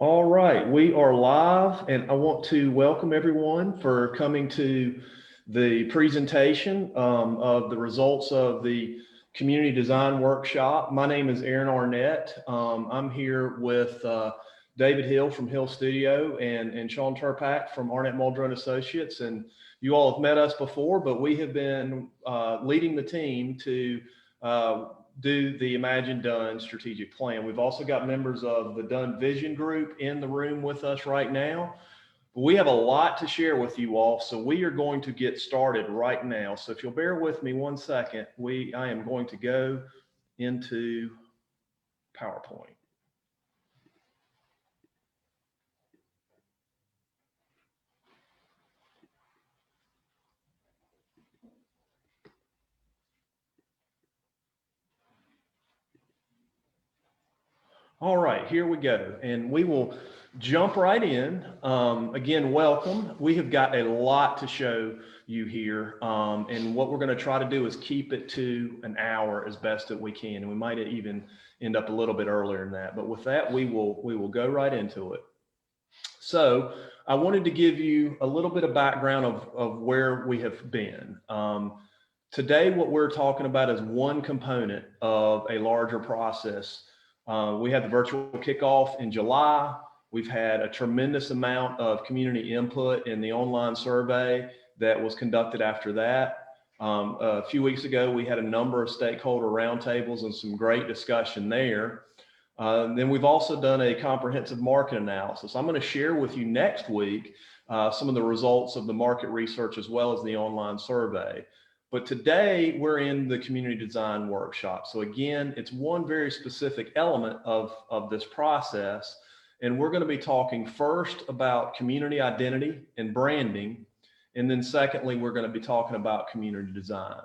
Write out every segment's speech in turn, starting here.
All right, we are live, and I want to welcome everyone for coming to the presentation of the results of the Community Design Workshop. My name is Aaron Arnett. I'm here with David Hill from Hill Studio and Sean Turpak from Arnett Muldrow Associates. And you all have met us before, but we have been leading the team to do the Imagine Dunn strategic plan. We've also got members of the Dunn Vision Group in the room with us right now. But we have a lot to share with you all, so we are going to get started right now. So if you'll bear with me one second, I am going to go into PowerPoint. All right, here we go. And we will jump right in. Again, welcome. We have got a lot to show you here. And what we're going to try to do is keep it to an hour as best that we can. And we might even end up a little bit earlier than that. But with that, we will go right into it. So I wanted to give you a little bit of background of where we have been. Today, what we're talking about is one component of a larger process. We had the virtual kickoff in July. We've had a tremendous amount of community input in the online survey that was conducted after that. A few weeks ago, we had a number of stakeholder roundtables and some great discussion there. Then we've also done a comprehensive market analysis. I'm going to share with you next week some of the results of the market research as well as the online survey. But today we're in the community design workshop. So again, it's one very specific element of this process. And we're going to be talking first about community identity and branding. And then secondly, we're going to be talking about community design.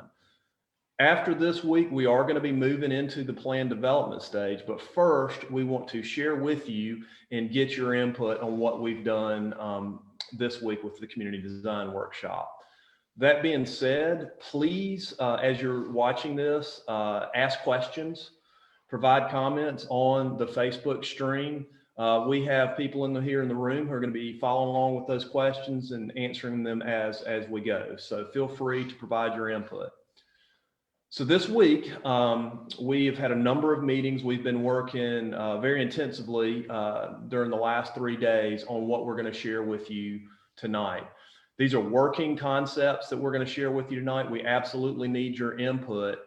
After this week, we are going to be moving into the plan development stage. But first, we want to share with you and get your input on what we've done this week with the community design workshop. That being said, please, as you're watching this, ask questions, provide comments on the Facebook stream. We have people here in the room who are going to be following along with those questions and answering them as we go. So feel free to provide your input. So this week, we have had a number of meetings. We've been working very intensively during the last 3 days on what we're going to share with you tonight. These are working concepts that we're going to share with you tonight. We absolutely need your input.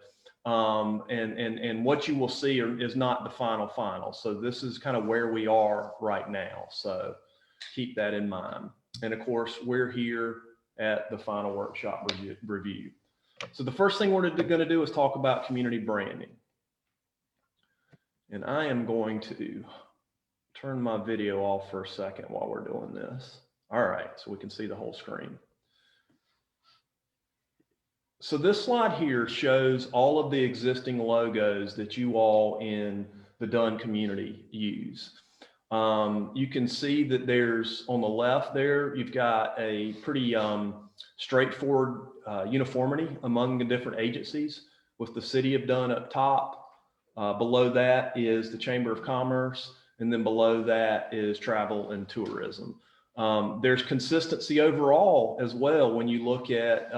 And what you will see is not the final. So this is kind of where we are right now. So keep that in mind. And of course, we're here at the final workshop review. So the first thing we're going to do is talk about community branding. And I am going to turn my video off for a second while we're doing this. All right, so we can see the whole screen. So this slide here shows all of the existing logos that you all in the Dunn community use. You can see that there's on the left there, you've got a pretty straightforward uniformity among the different agencies with the City of Dunn up top. Below that is the Chamber of Commerce, and then below that is Travel and Tourism. There's consistency overall as well when you look at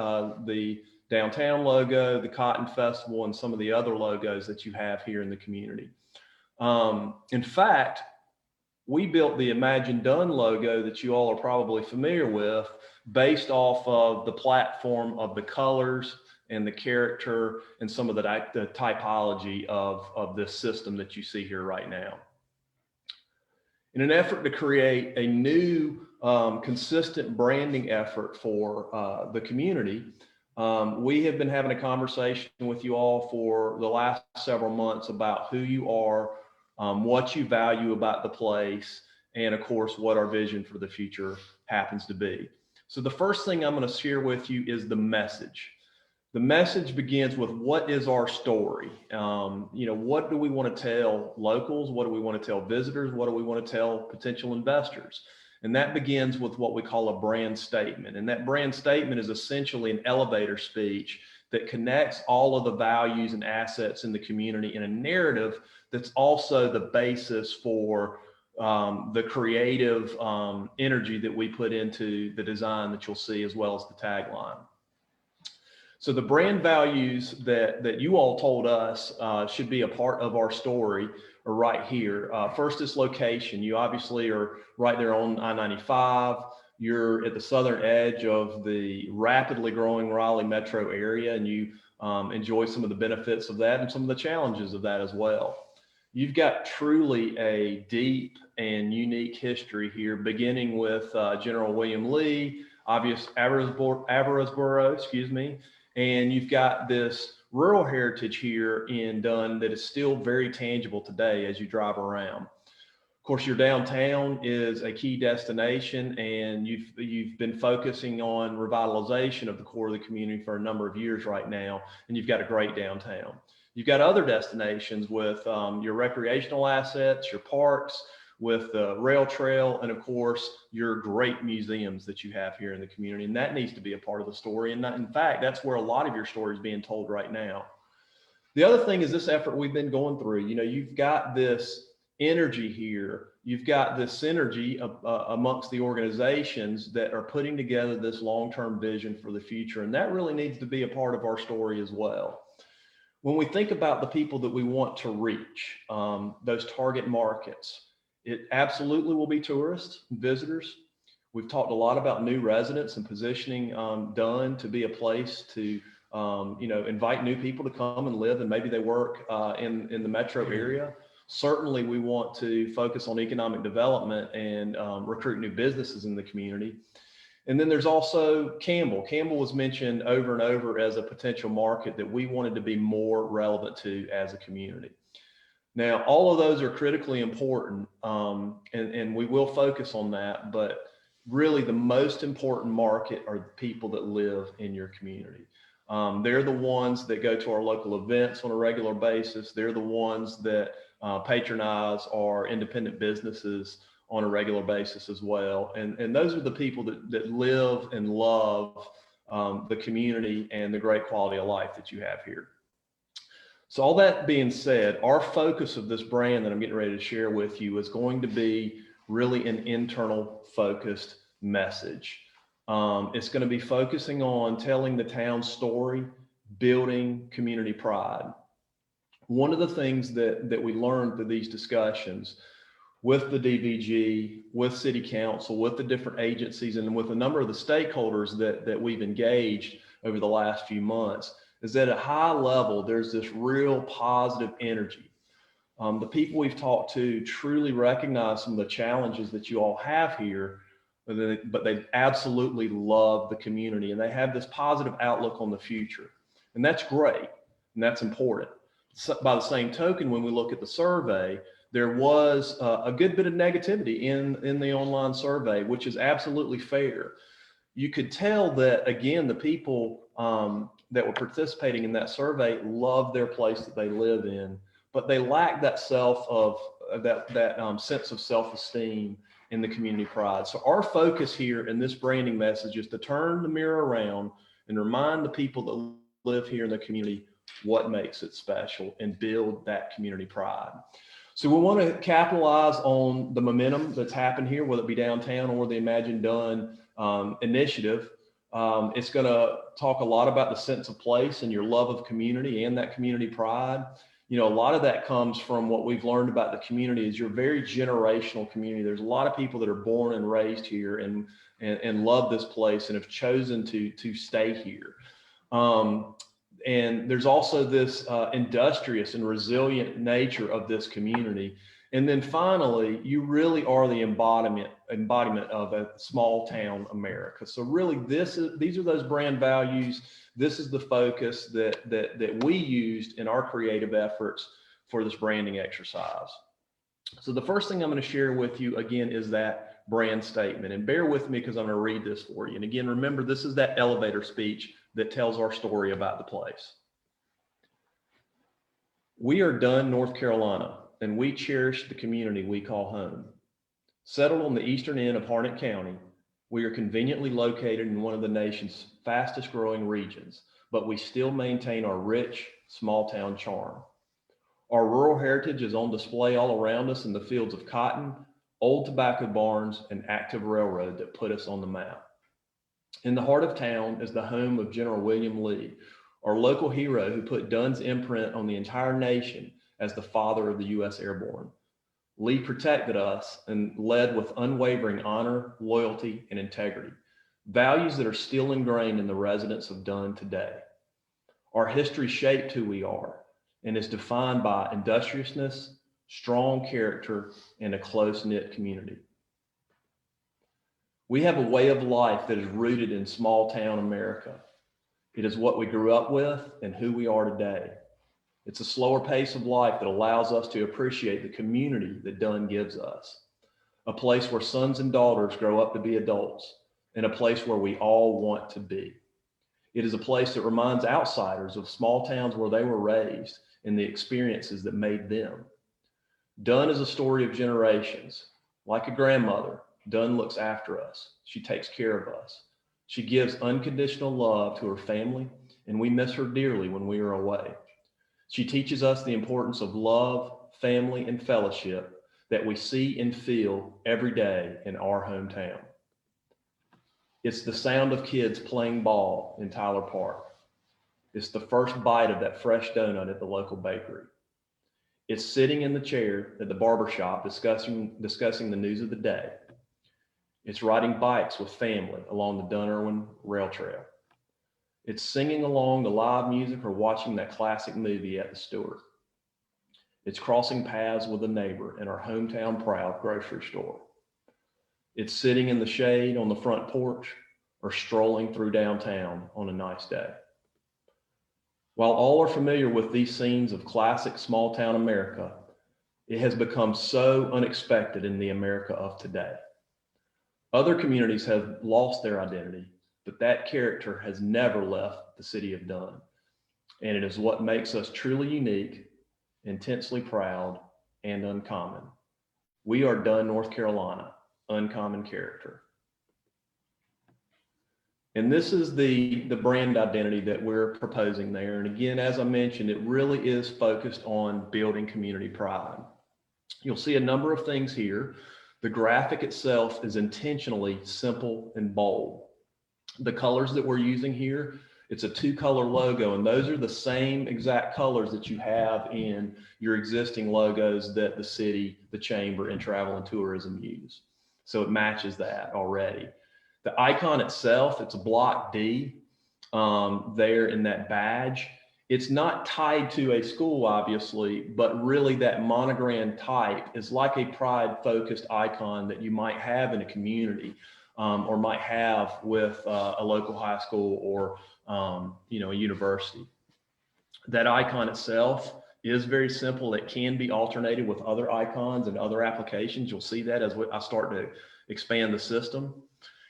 the downtown logo, the Cotton Festival, and some of the other logos that you have here in the community. In fact, we built the Imagine Dunn logo that you all are probably familiar with based off of the platform of the colors and the character and some of the typology of this system that you see here right now. In an effort to create a new consistent branding effort for the community, we have been having a conversation with you all for the last several months about who you are, what you value about the place, and of course, what our vision for the future happens to be. So the first thing I'm going to share with you is the message. The message begins with what is our story? What do we want to tell locals? What do we want to tell visitors? What do we want to tell potential investors? And that begins with what we call a brand statement. And that brand statement is essentially an elevator speech that connects all of the values and assets in the community in a narrative that's also the basis for the creative energy that we put into the design that you'll see, as well as the tagline. So the brand values that you all told us should be a part of our story are right here. First is location. You obviously are right there on I-95. You're at the southern edge of the rapidly growing Raleigh metro area, and you enjoy some of the benefits of that and some of the challenges of that as well. You've got truly a deep and unique history here, beginning with General William Lee, Averasboro, excuse me, and you've got this rural heritage here in Dunn that is still very tangible today as you drive around. Of course, your downtown is a key destination, and you've been focusing on revitalization of the core of the community for a number of years right now, and you've got a great downtown. You've got other destinations with your recreational assets, your parks, with the rail trail, and of course, your great museums that you have here in the community. And that needs to be a part of the story. And in fact, that's where a lot of your story is being told right now. The other thing is this effort we've been going through. You know, you've got this energy here. You've got this synergy amongst the organizations that are putting together this long-term vision for the future. And that really needs to be a part of our story as well. When we think about the people that we want to reach, those target markets, it absolutely will be tourists and visitors. We've talked a lot about new residents and positioning Dunn to be a place to invite new people to come and live, and maybe they work in the metro area. Certainly, we want to focus on economic development and recruit new businesses in the community. And then there's also Campbell. Campbell was mentioned over and over as a potential market that we wanted to be more relevant to as a community. Now, all of those are critically important, and we will focus on that, but really the most important market are the people that live in your community. They're the ones that go to our local events on a regular basis. They're the ones that patronize our independent businesses on a regular basis as well. And those are the people that live and love the community and the great quality of life that you have here. So all that being said, our focus of this brand that I'm getting ready to share with you is going to be really an internal focused message. It's going to be focusing on telling the town's story, building community pride. One of the things that we learned through these discussions with the DVG, with City Council, with the different agencies, and with a number of the stakeholders that we've engaged over the last few months, is that at a high level, there's this real positive energy. The people we've talked to truly recognize some of the challenges that you all have here, but they absolutely love the community, and they have this positive outlook on the future. And that's great, and that's important. So, by the same token, when we look at the survey, there was a good bit of negativity in the online survey, which is absolutely fair. You could tell that, again, the people that were participating in that survey love their place that they live in, but they lack that sense of self-esteem in the community pride. So our focus here in this branding message is to turn the mirror around and remind the people that live here in the community what makes it special and build that community pride. So we want to capitalize on the momentum that's happened here, whether it be downtown or the Imagine Dunn initiative. It's going to talk a lot about the sense of place and your love of community and that community pride. You know, a lot of that comes from what we've learned about the community is you're a very generational community. There's a lot of people that are born and raised here and love this place and have chosen to stay here. And there's also this industrious and resilient nature of this community. And then finally, you really are the embodiment of a small town America. So really, these are those brand values. This is the focus that we used in our creative efforts for this branding exercise. So the first thing I'm going to share with you again is that brand statement. And bear with me because I'm going to read this for you. And again, remember, this is that elevator speech that tells our story about the place. We are Dunn, North Carolina, and we cherish the community we call home. Settled on the eastern end of Harnett County, we are conveniently located in one of the nation's fastest growing regions, but we still maintain our rich, small town charm. Our rural heritage is on display all around us in the fields of cotton, old tobacco barns, and active railroad that put us on the map. In the heart of town is the home of General William Lee, our local hero who put Dunn's imprint on the entire nation as the father of the U.S. Airborne. Lee protected us and led with unwavering honor, loyalty, and integrity, values that are still ingrained in the residents of Dunn today. Our history shaped who we are and is defined by industriousness, strong character, and a close-knit community. We have a way of life that is rooted in small town America. It is what we grew up with and who we are today. It's a slower pace of life that allows us to appreciate the community that Dunn gives us. A place where sons and daughters grow up to be adults, and a place where we all want to be. It is a place that reminds outsiders of small towns where they were raised and the experiences that made them. Dunn is a story of generations. Like a grandmother, Dunn looks after us. She takes care of us. She gives unconditional love to her family, and we miss her dearly when we are away. She teaches us the importance of love, family, and fellowship that we see and feel every day in our hometown. It's the sound of kids playing ball in Tyler Park. It's the first bite of that fresh donut at the local bakery. It's sitting in the chair at the barber shop discussing the news of the day. It's riding bikes with family along the Dunn-Irwin Rail Trail. It's singing along to live music or watching that classic movie at the Stewart. It's crossing paths with a neighbor in our hometown proud grocery store. It's sitting in the shade on the front porch or strolling through downtown on a nice day. While all are familiar with these scenes of classic small town America, it has become so unexpected in the America of today. Other communities have lost their identity, but that character has never left the city of Dunn. And it is what makes us truly unique, intensely proud, and uncommon. We are Dunn, North Carolina, uncommon character. And this is the brand identity that we're proposing there. And again, as I mentioned, it really is focused on building community pride. You'll see a number of things here. The graphic itself is intentionally simple and bold. The colors that we're using here, it's a 2-color logo, and those are the same exact colors that you have in your existing logos that the city, the chamber, and travel and tourism use. So it matches that already. The icon itself, it's a block D there in that badge. It's not tied to a school, obviously, but really that monogram type is like a pride-focused icon that you might have in a community or might have with a local high school or a university. That icon itself is very simple. It can be alternated with other icons and other applications. You'll see that as I start to expand the system.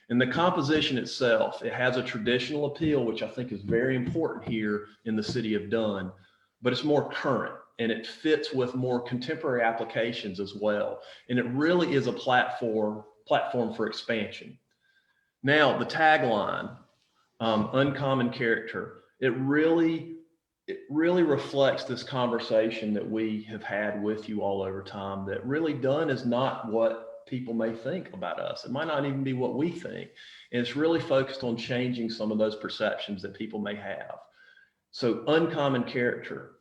And the composition itself, it has a traditional appeal, which I think is very important here in the city of Dunn, but it's more current and it fits with more contemporary applications as well. And it really is a platform for expansion. Now, the tagline, uncommon character, it really reflects this conversation that we have had with you all over time, that really Dunn is not what people may think about us. It might not even be what we think. And it's really focused on changing some of those perceptions that people may have. So uncommon character,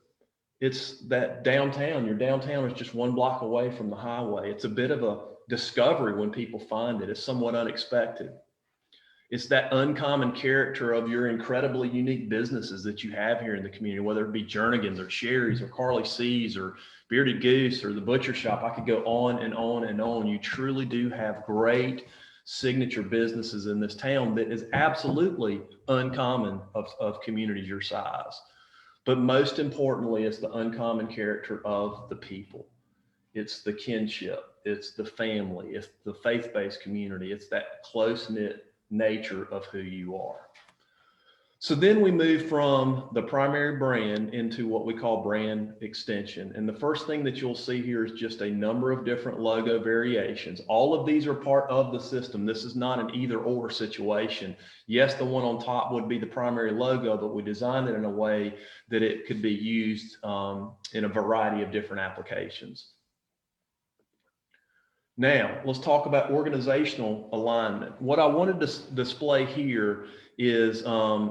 it's that downtown, your downtown is just 1 block away from the highway. It's a bit of a discovery when people find it. It's somewhat unexpected. It's that uncommon character of your incredibly unique businesses that you have here in the community, whether it be Jernigan's or Sherry's or Carly C's or Bearded Goose or the Butcher Shop. I could go on and on and on. You truly do have great signature businesses in this town that is absolutely uncommon of communities your size. But most importantly, it's the uncommon character of the people. It's the kinship, it's the family, it's the faith-based community, it's that close-knit nature of who you are. So then we move from the primary brand into what we call brand extension. And the first thing that you'll see here is just a number of different logo variations. All of these are part of the system. This is not an either or situation. Yes, the one on top would be the primary logo, but we designed it in a way that it could be used in a variety of different applications. Now, let's talk about organizational alignment. What I wanted to display here is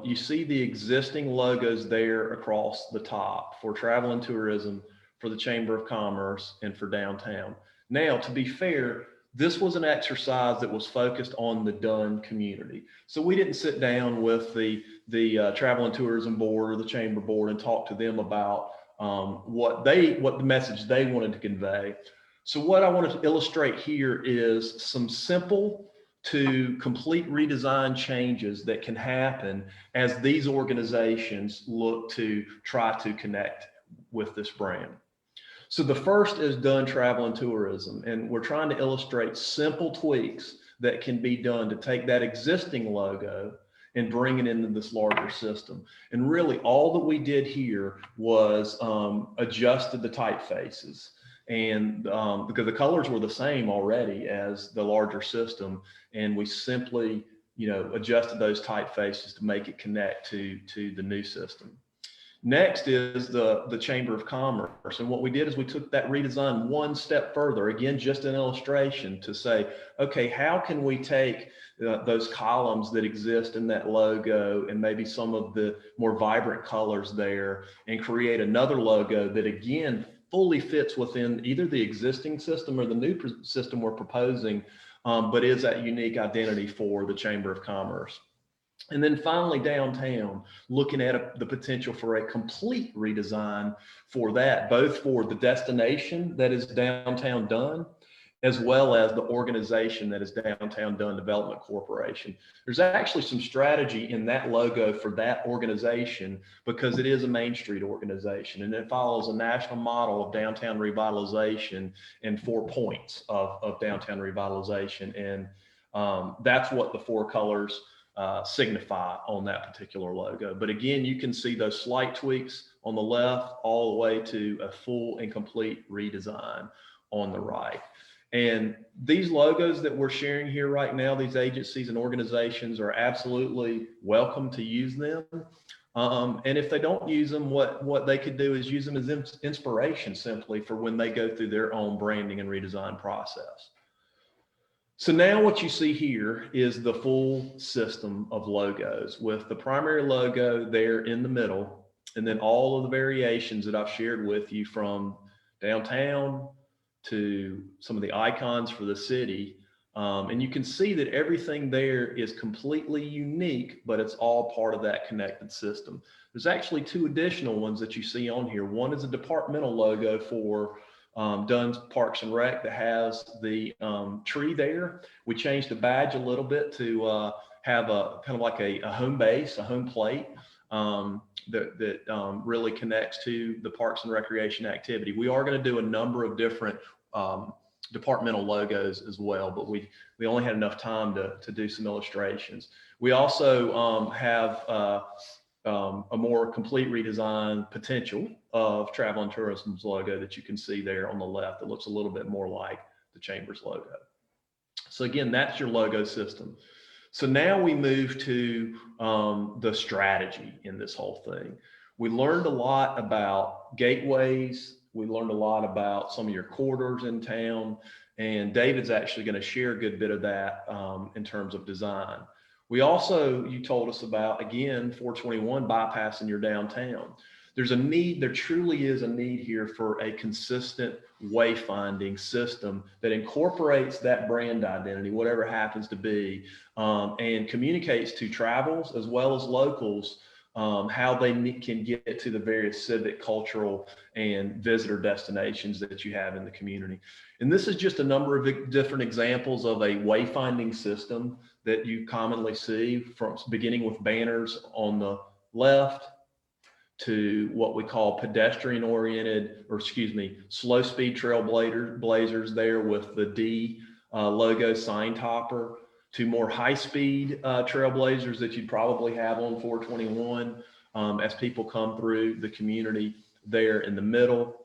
you see the existing logos there across the top for travel and tourism, for the Chamber of Commerce, and for downtown. Now, to be fair, this was an exercise that was focused on the Dunn community. So we didn't sit down with the Travel and Tourism Board or the Chamber Board and talk to them about what the message they wanted to convey. So what I wanted to illustrate here is some simple to complete redesign changes that can happen as these organizations look to try to connect with this brand. So the first is Dunn Travel and Tourism, and we're trying to illustrate simple tweaks that can be done to take that existing logo and bring it into this larger system. And really all that we did here was adjusted the typefaces. And because the colors were the same already as the larger system, and we simply, adjusted those typefaces to make it connect to the new system. Next is the Chamber of Commerce. And what we did is we took that redesign one step further, again, just an illustration to say, okay, how can we take those columns that exist in that logo and maybe some of the more vibrant colors there and create another logo that again fully fits within either the existing system or the new system we're proposing, but is that unique identity for the Chamber of Commerce. And then finally, downtown, looking at the potential for a complete redesign for that, both for the destination that is Downtown Dunn, as well as the organization that is Downtown Dunn Development Corporation. There's actually some strategy in that logo for that organization because it is a Main Street organization and it follows a national model of downtown revitalization and 4 points of downtown revitalization. And that's what the 4 colors signify on that particular logo. But again, you can see those slight tweaks on the left all the way to a full and complete redesign on the right. And these logos that we're sharing here right now, these agencies and organizations are absolutely welcome to use them. And if they don't use them, what they could do is use them as inspiration simply for when they go through their own branding and redesign process. So now what you see here is the full system of logos with the primary logo there in the middle, and then all of the variations that I've shared with you from downtown to some of the icons for the city. And you can see that everything there is completely unique, but it's all part of that connected system. There's actually 2 additional ones that you see on here. One is a departmental logo for Dunn's Parks and Rec that has the tree there. We changed the badge a little bit to have a kind of like a home base, a home plate that really connects to the Parks and Recreation activity. We are going to do a number of different departmental logos as well, but we only had enough time to do some illustrations. We also have a more complete redesign potential of Travel and Tourism's logo that you can see there on the left that looks a little bit more like the Chamber's logo. So again, that's your logo system. So now we move to the strategy in this whole thing. We learned a lot about gateways. We learned a lot about some of your corridors in town, and David's actually going to share a good bit of that in terms of design. We also, you told us about, again, 421 bypassing your downtown. There's a need, there truly is a need here for a consistent wayfinding system that incorporates that brand identity, whatever it happens to be, and communicates to travels as well as locals how they can get to the various civic, cultural, and visitor destinations that you have in the community. And this is just a number of different examples of a wayfinding system that you commonly see, from beginning with banners on the left to what we call pedestrian oriented, or excuse me, slow speed trailblazers there with the D logo sign topper, to more high speed trailblazers that you'd probably have on 421 as people come through the community there in the middle.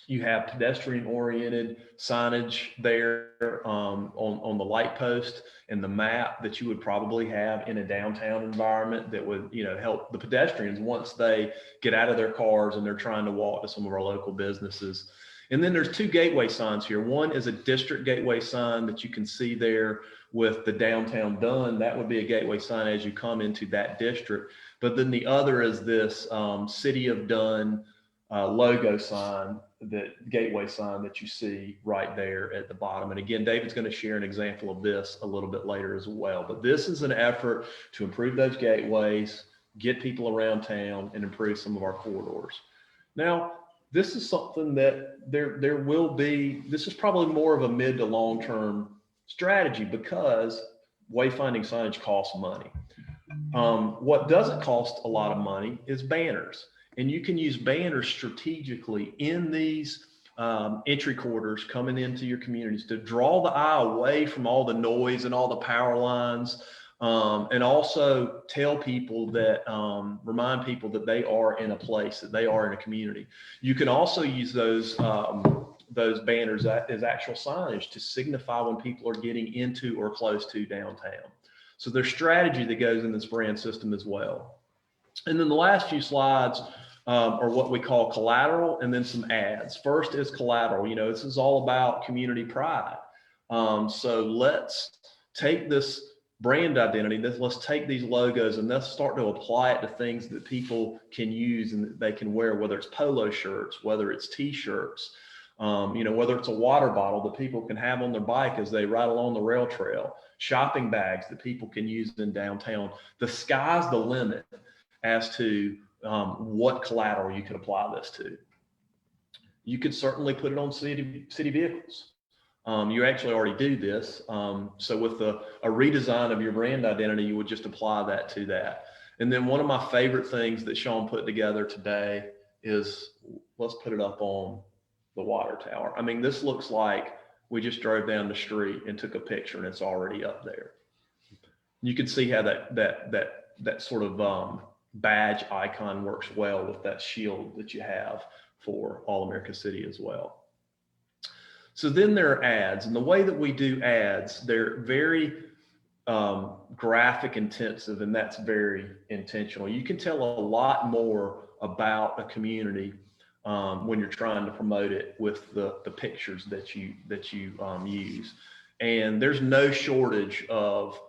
You have pedestrian oriented signage there on the light post and the map that you would probably have in a downtown environment that would, help the pedestrians once they get out of their cars and they're trying to walk to some of our local businesses. And then there's two gateway signs here. One is a district gateway sign that you can see there with the downtown Dunn. That would be a gateway sign as you come into that district. But then the other is this City of Dunn logo sign, that gateway sign that you see right there at the bottom. And again, David's going to share an example of this a little bit later as well. But this is an effort to improve those gateways, get people around town, and improve some of our corridors. Now, this is something that there will be, this is probably more of a mid to long-term strategy because wayfinding signage costs money. What doesn't cost a lot of money is banners. And you can use banners strategically in these entry corridors coming into your communities to draw the eye away from all the noise and all the power lines. And also tell people that, remind people that they are in a place, that they are in a community. You can also use those banners as actual signage to signify when people are getting into or close to downtown. So there's strategy that goes in this brand system as well. And then the last few slides are what we call collateral, and then some ads. First is collateral. You know, this is all about community pride. So let's take this brand identity, let's take these logos and let's start to apply it to things that people can use and that they can wear, whether it's polo shirts, whether it's t-shirts, you know, whether it's a water bottle that people can have on their bike as they ride along the rail trail, shopping bags that people can use in downtown. The sky's the limit as to what collateral you could apply this to. You could certainly put it on city vehicles. You actually already do this. So with a redesign of your brand identity, you would just apply that to that. And then one of my favorite things that Sean put together today is, let's put it up on the water tower. I mean, this looks like we just drove down the street and took a picture and it's already up there. You can see how that sort of badge icon works well with that shield that you have for All America City as well. So then there are ads, and the way that we do ads, they're very graphic intensive, and that's very intentional. You can tell a lot more about a community when you're trying to promote it with the pictures that you use. And there's no shortage of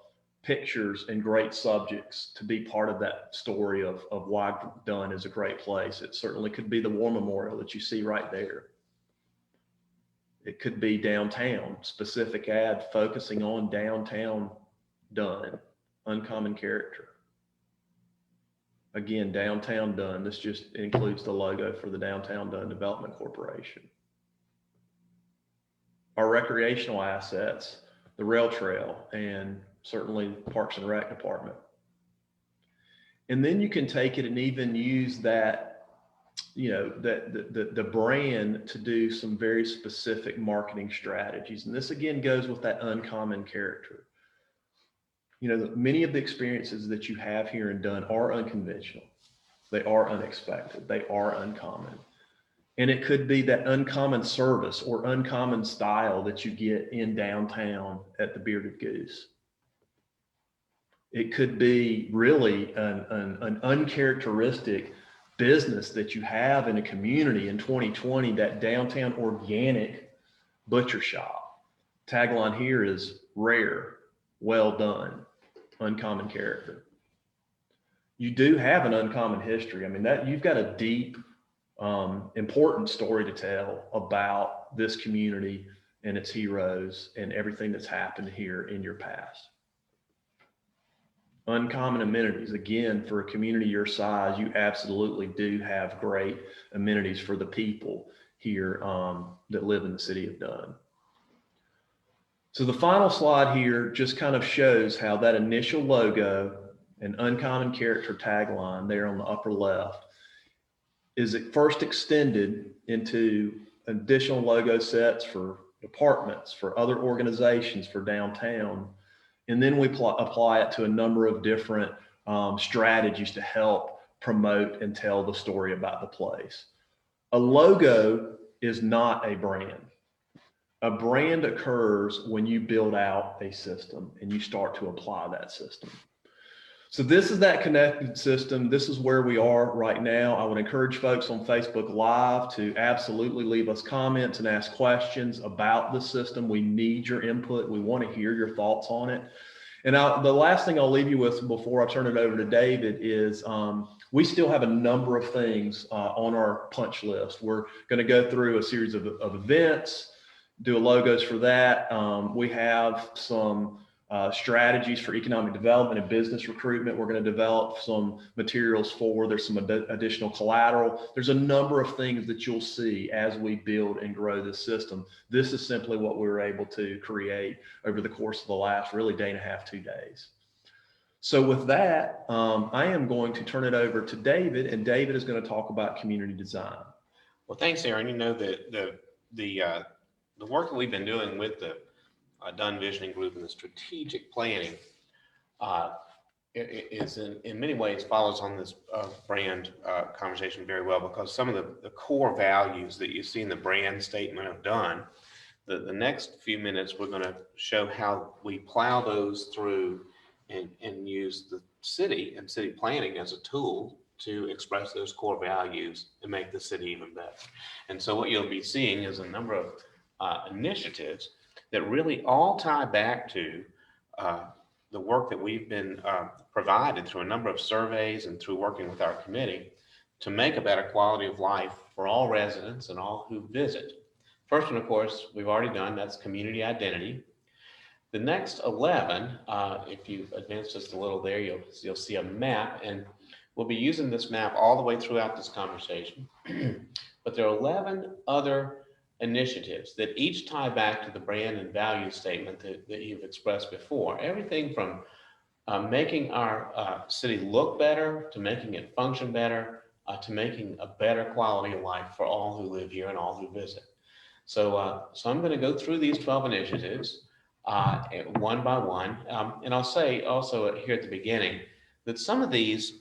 pictures and great subjects to be part of that story of why Dunn is a great place. It certainly could be the War Memorial that you see right there. It could be downtown, specific ad focusing on downtown Dunn, uncommon character. Again, downtown Dunn, this just includes the logo for the Downtown Dunn Development Corporation. Our recreational assets, the rail trail, and certainly Parks and Rec Department. And then you can take it and even use that, you know, the brand to do some very specific marketing strategies. And this again goes with that uncommon character. You know, many of the experiences that you have here in Dunn are unconventional. They are unexpected. They are uncommon. And it could be that uncommon service or uncommon style that you get in downtown at the Bearded Goose. It could be really an uncharacteristic business that you have in a community in 2020, that downtown organic butcher shop. Tagline here is rare, well done, uncommon character. You do have an uncommon history. I mean, that you've got a deep, important story to tell about this community and its heroes and everything that's happened here in your past. Uncommon amenities. Again, for a community your size, you absolutely do have great amenities for the people here that live in the city of Dunn. So the final slide here just kind of shows how that initial logo and uncommon character tagline there on the upper left is it first extended into additional logo sets for departments, for other organizations, for downtown. And then we apply it to a number of different strategies to help promote and tell the story about the place. A logo is not a brand. A brand occurs when you build out a system and you start to apply that system. So this is that connected system. This is where we are right now. I would encourage folks on Facebook Live to absolutely leave us comments and ask questions about the system. We need your input. We want to hear your thoughts on it. And the last thing I'll leave you with before I turn it over to David is we still have a number of things on our punch list. We're going to go through a series of events, do logos for that. We have some strategies for economic development and business recruitment. We're going to develop some materials for, there's some additional collateral. There's a number of things that you'll see as we build and grow this system. This is simply what we were able to create over the course of the last really day and a half, 2 days. So with that, I am going to turn it over to David, and David is going to talk about community design. Well, thanks, Aaron. You know, the work that we've been doing with the Dunn Visioning Group and the strategic planning is in many ways follows on this brand conversation very well, because some of the core values that you see in the brand statement of Dunn, the next few minutes we're going to show how we plow those through and use the city and city planning as a tool to express those core values and make the city even better. And so what you'll be seeing is a number of initiatives that really all tie back to the work that we've been provided through a number of surveys and through working with our committee to make a better quality of life for all residents and all who visit. First one, of course, we've already done, that's community identity. The next 11, if you advance just a little there, you'll see a map, and we'll be using this map all the way throughout this conversation. But there are 11 other initiatives that each tie back to the brand and value statement that you've expressed before. Everything from making our city look better, to making it function better, to making a better quality of life for all who live here and all who visit. So I'm going to go through these 12 initiatives one by one. And I'll say also here at the beginning that some of these,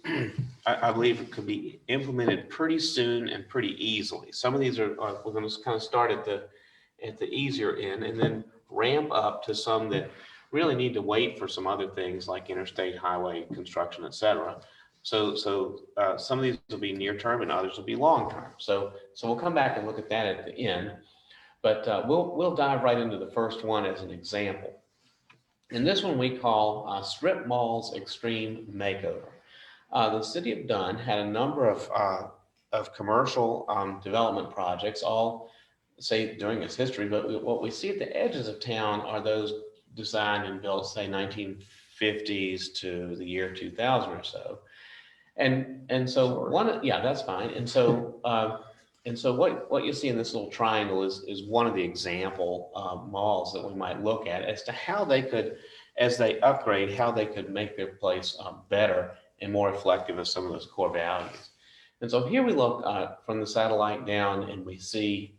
I believe, could be implemented pretty soon and pretty easily. Some of these we're going to kind of start at the easier end and then ramp up to some that really need to wait for some other things like interstate highway construction, et cetera. So some of these will be near term and others will be long term. So we'll come back and look at that at the end, but we'll dive right into the first one as an example. And this one we call Strip Mall's Extreme Makeover. The city of Dunn had a number of commercial development projects, all say during its history, but what we see at the edges of town are those designed and built, say, 1950s to the year 2000 or so. And so yeah, that's fine. And so what you see in this little triangle is one of the example malls that we might look at as to how they could, as they upgrade, how they could make their place better and more reflective of some of those core values. And so here we look from the satellite down and we see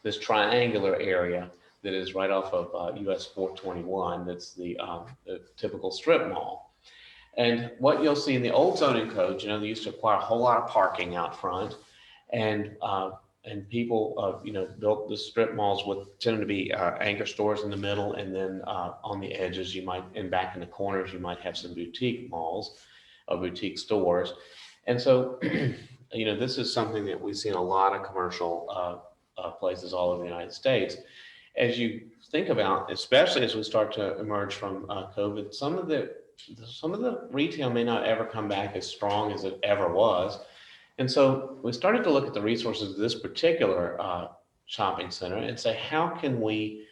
this triangular area that is right off of US 421. That's the typical strip mall. And what you'll see in the old zoning code, you know, they used to require a whole lot of parking out front. And people, built the strip malls with tended to be anchor stores in the middle, and then on the edges, and back in the corners, you might have some boutique malls, boutique stores. And so, this is something that we see in a lot of commercial places all over the United States. As you think about, especially as we start to emerge from COVID, some of the retail may not ever come back as strong as it ever was. And so we started to look at the resources of this particular shopping center and say, how can we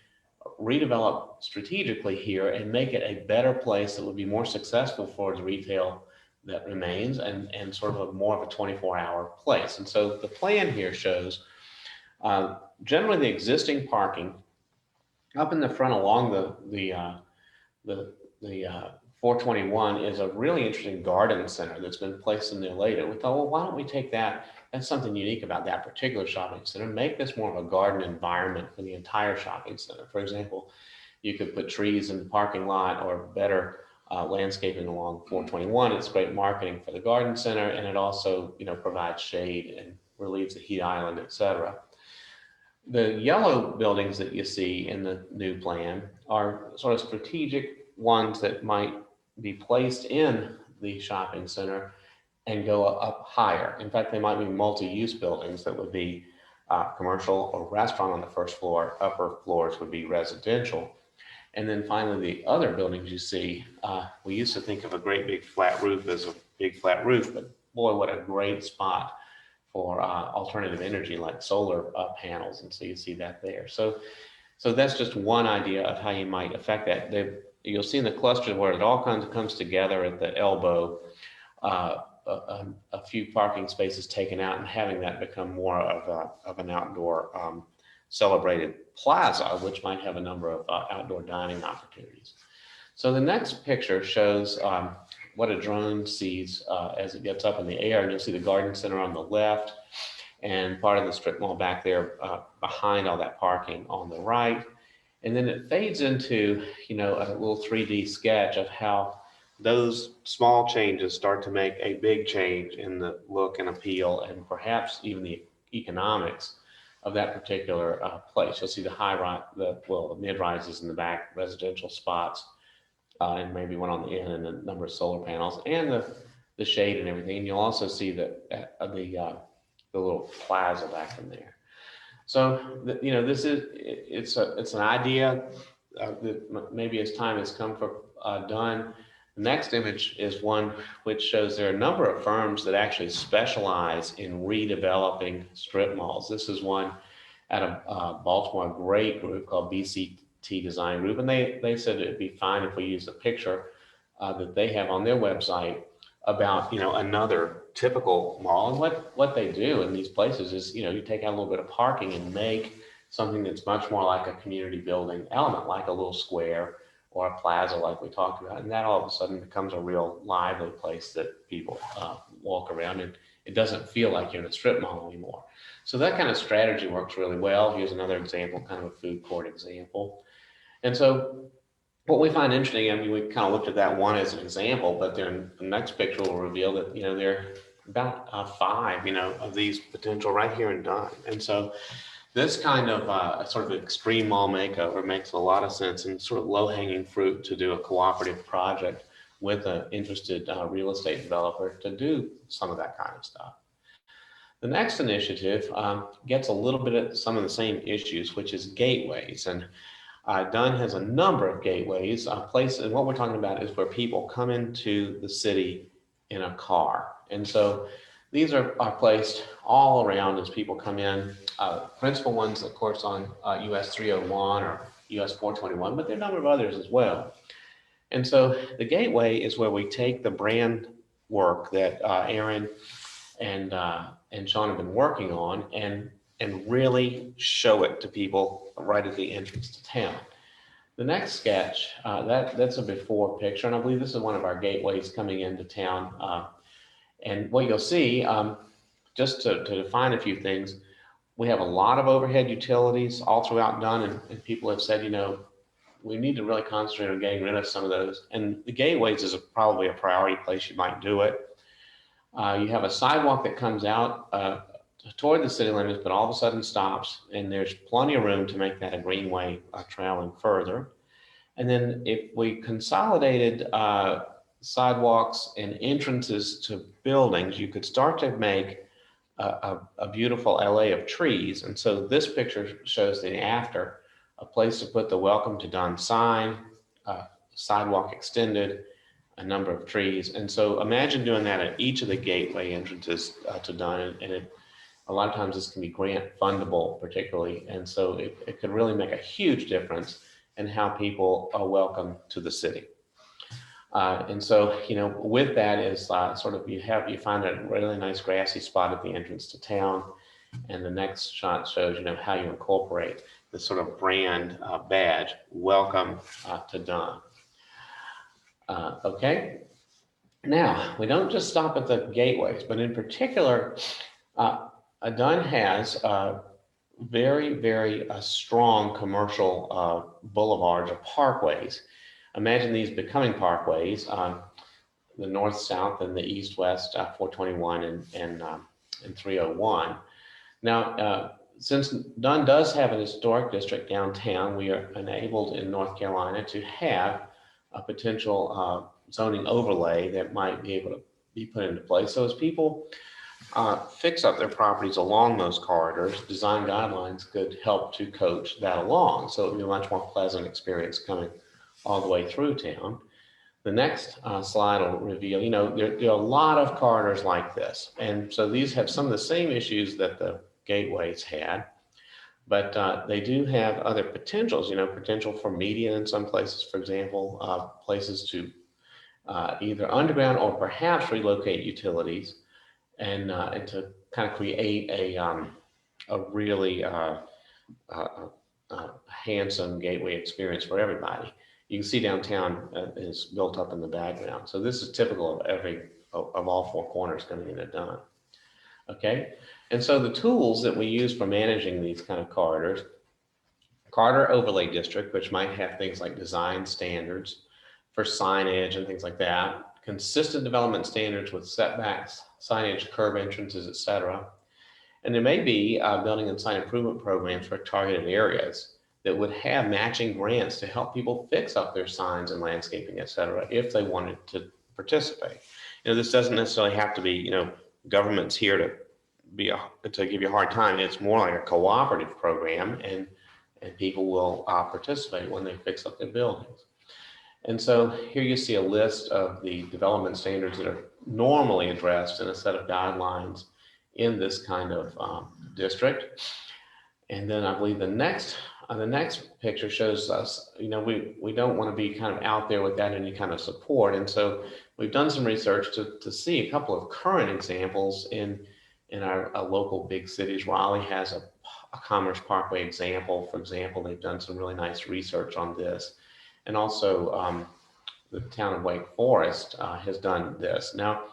redevelop strategically here and make it a better place that would be more successful for the retail that remains and sort of more of a 24-hour place. And so the plan here shows generally the existing parking up in the front along the 421 is a really interesting garden center that's been placed in there later. We thought, well, why don't we take that? That's something unique about that particular shopping center. Make this more of a garden environment for the entire shopping center. For example, you could put trees in the parking lot or better landscaping along 421. It's great marketing for the garden center, and it also, provides shade and relieves the heat island, et cetera. The yellow buildings that you see in the new plan are sort of strategic ones that might be placed in the shopping center and go up higher. In fact, they might be multi-use buildings that would be commercial or restaurant on the first floor. Upper floors would be residential. And then finally, the other buildings you see, we used to think of a great big flat roof as a big flat roof, but boy, what a great spot for alternative energy like solar panels. And so you see that there. So that's just one idea of how you might affect that. You'll see in the cluster where it all kind of comes together at the elbow, a few parking spaces taken out and having that become more of an outdoor celebrated plaza, which might have a number of outdoor dining opportunities. So the next picture shows what a drone sees as it gets up in the air. And you'll see the garden center on the left and part of the strip mall back there behind all that parking on the right. And then it fades into, a little 3D sketch of how those small changes start to make a big change in the look and appeal and perhaps even the economics of that particular place. You'll see the mid-rises in the back, residential spots, and maybe one on the end and a number of solar panels and the shade and everything. And you'll also see the little plaza back in there. So, it's an idea that maybe as time has come for Dunn. The next image is one which shows there are a number of firms that actually specialize in redeveloping strip malls. This is one out of Baltimore, a great group called BCT Design Group, and they said it'd be fine if we used a picture that they have on their website about another typical mall. And what they do in these places is you take out a little bit of parking and make something that's much more like a community building element, like a little square or a plaza like we talked about, and that all of a sudden becomes a real lively place that people walk around, and it doesn't feel like you're in a strip mall anymore. So that kind of strategy works really well. Here's another example, kind of a food court example. And so what we find interesting, we kind of looked at that one as an example, but then the next picture will reveal that, there are about 5, of these potential right here in Dunn. And so this kind of sort of extreme mall makeover makes a lot of sense and sort of low-hanging fruit to do a cooperative project with an interested real estate developer to do some of that kind of stuff. The next initiative gets a little bit at some of the same issues, which is gateways. And Dunn has a number of gateways. And what we're talking about is where people come into the city in a car. And so these are placed all around as people come in. Principal ones, of course, on US 301 or US 421, but there are a number of others as well. And so the gateway is where we take the brand work that Aaron and Sean have been working on and really show it to people right at the entrance to town. The next sketch, that's a before picture, and I believe this is one of our gateways coming into town. And what you'll see, just to define a few things, we have a lot of overhead utilities all throughout Dunn, and people have said, we need to really concentrate on getting rid of some of those. And the gateways is probably a priority place you might do it. You have a sidewalk that comes out toward the city limits, but all of a sudden stops, and there's plenty of room to make that a greenway traveling further. And then if we consolidated sidewalks and entrances to buildings, you could start to make a beautiful LA of trees. And so this picture shows the after, a place to put the welcome to Dunn sign, sidewalk extended, a number of trees. And so imagine doing that at each of the gateway entrances to Dunn. And a lot of times this can be grant fundable particularly. And so it could really make a huge difference in how people are welcome to the city. And so, with that is sort of you find a really nice grassy spot at the entrance to town. And the next shot shows, how you incorporate this sort of brand badge, welcome to Dunn. Okay. Now, we don't just stop at the gateways, but in particular, Dunn has very, very strong commercial boulevards or parkways. Imagine these becoming parkways, the north-south and the east-west, 421 and 301. Now, since Dunn does have an historic district downtown, we are enabled in North Carolina to have a potential zoning overlay that might be able to be put into place. So as people fix up their properties along those corridors, design guidelines could help to coach that along. So it would be a much more pleasant experience coming all the way through town. The next slide will reveal, there are a lot of corridors like this. And so these have some of the same issues that the gateways had, but they do have other potentials, potential for median in some places, for example, places to either underground or perhaps relocate utilities and to kind of create a really handsome gateway experience for everybody. You can see downtown is built up in the background. So this is typical of all four corners coming into Dunn. Okay, and so the tools that we use for managing these kind of corridors, corridor overlay district, which might have things like design standards for signage and things like that, consistent development standards with setbacks, signage, curb entrances, etc. And there may be building and site improvement programs for targeted areas that would have matching grants to help people fix up their signs and landscaping, et cetera, if they wanted to participate. This doesn't necessarily have to be, government's here to give you a hard time. It's more like a cooperative program, and people will participate when they fix up their buildings. And so here you see a list of the development standards that are normally addressed in a set of guidelines in this kind of district. And then I believe the next picture shows us, we don't want to be kind of out there without any kind of support. And so we've done some research to see a couple of current examples in our local big cities. Raleigh has a Commerce Parkway example. For example, they've done some really nice research on this. And also the town of Wake Forest has done this. Now,